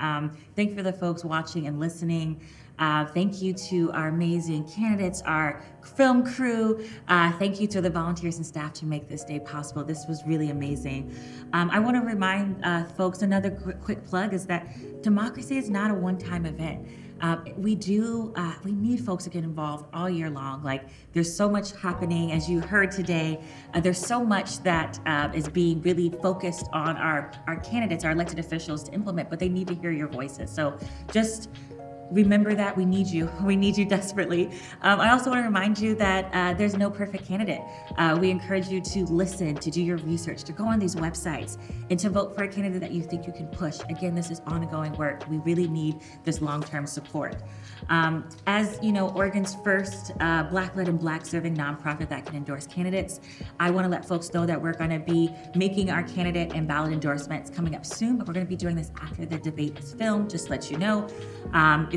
Thank you for the folks watching and listening. Thank you to our amazing candidates, our film crew. Thank you to the volunteers and staff to make this day possible. This was really amazing. I want to remind folks, another quick plug is that democracy is not a one-time event. We need folks to get involved all year long. Like, there's so much happening, as you heard today. There's so much that is being really focused on our candidates, our elected officials to implement, but they need to hear your voices. So just remember that we need you. We need you desperately. I also want to remind you that there's no perfect candidate. We encourage you to listen, to do your research, to go on these websites, and to vote for a candidate that you think you can push. Again, this is ongoing work. We really need this long-term support. As you know, Oregon's first Black-led and Black-serving nonprofit that can endorse candidates, I want to let folks know that we're going to be making our candidate and ballot endorsements coming up soon, but we're going to be doing this after the debate is filmed, just to let you know.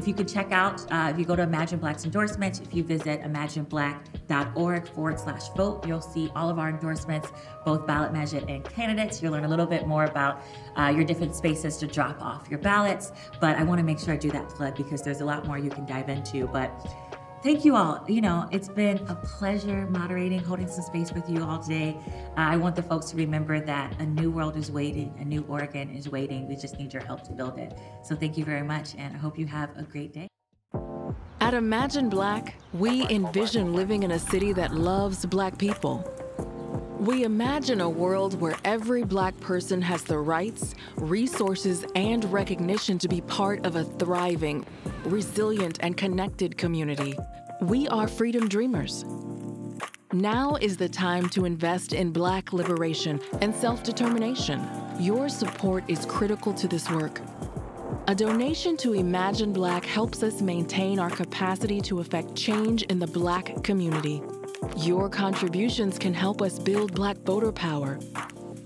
If you could check out, if you go to Imagine Black's endorsements, if you visit imagineblack.org/vote, you'll see all of our endorsements, both ballot measure and candidates. You'll learn a little bit more about your different spaces to drop off your ballots. But I want to make sure I do that plug because there's a lot more you can dive into. But thank you all. It's been a pleasure moderating, holding some space with you all today. I want the folks to remember that a new world is waiting, a new Oregon is waiting. We just need your help to build it. So thank you very much, and I hope you have a great day. At Imagine Black, we envision living in a city that loves Black people. We imagine a world where every Black person has the rights, resources, and recognition to be part of a thriving, resilient, and connected community. We are freedom dreamers. Now is the time to invest in Black liberation and self-determination. Your support is critical to this work. A donation to Imagine Black helps us maintain our capacity to affect change in the Black community. Your contributions can help us build Black voter power,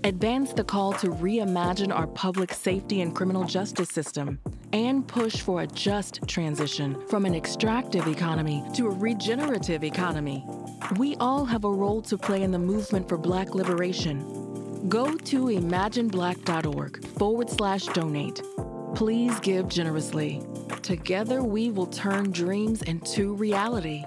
advance the call to reimagine our public safety and criminal justice system, and push for a just transition from an extractive economy to a regenerative economy. We all have a role to play in the movement for Black liberation. Go to imagineblack.org/donate. Please give generously. Together, we will turn dreams into reality.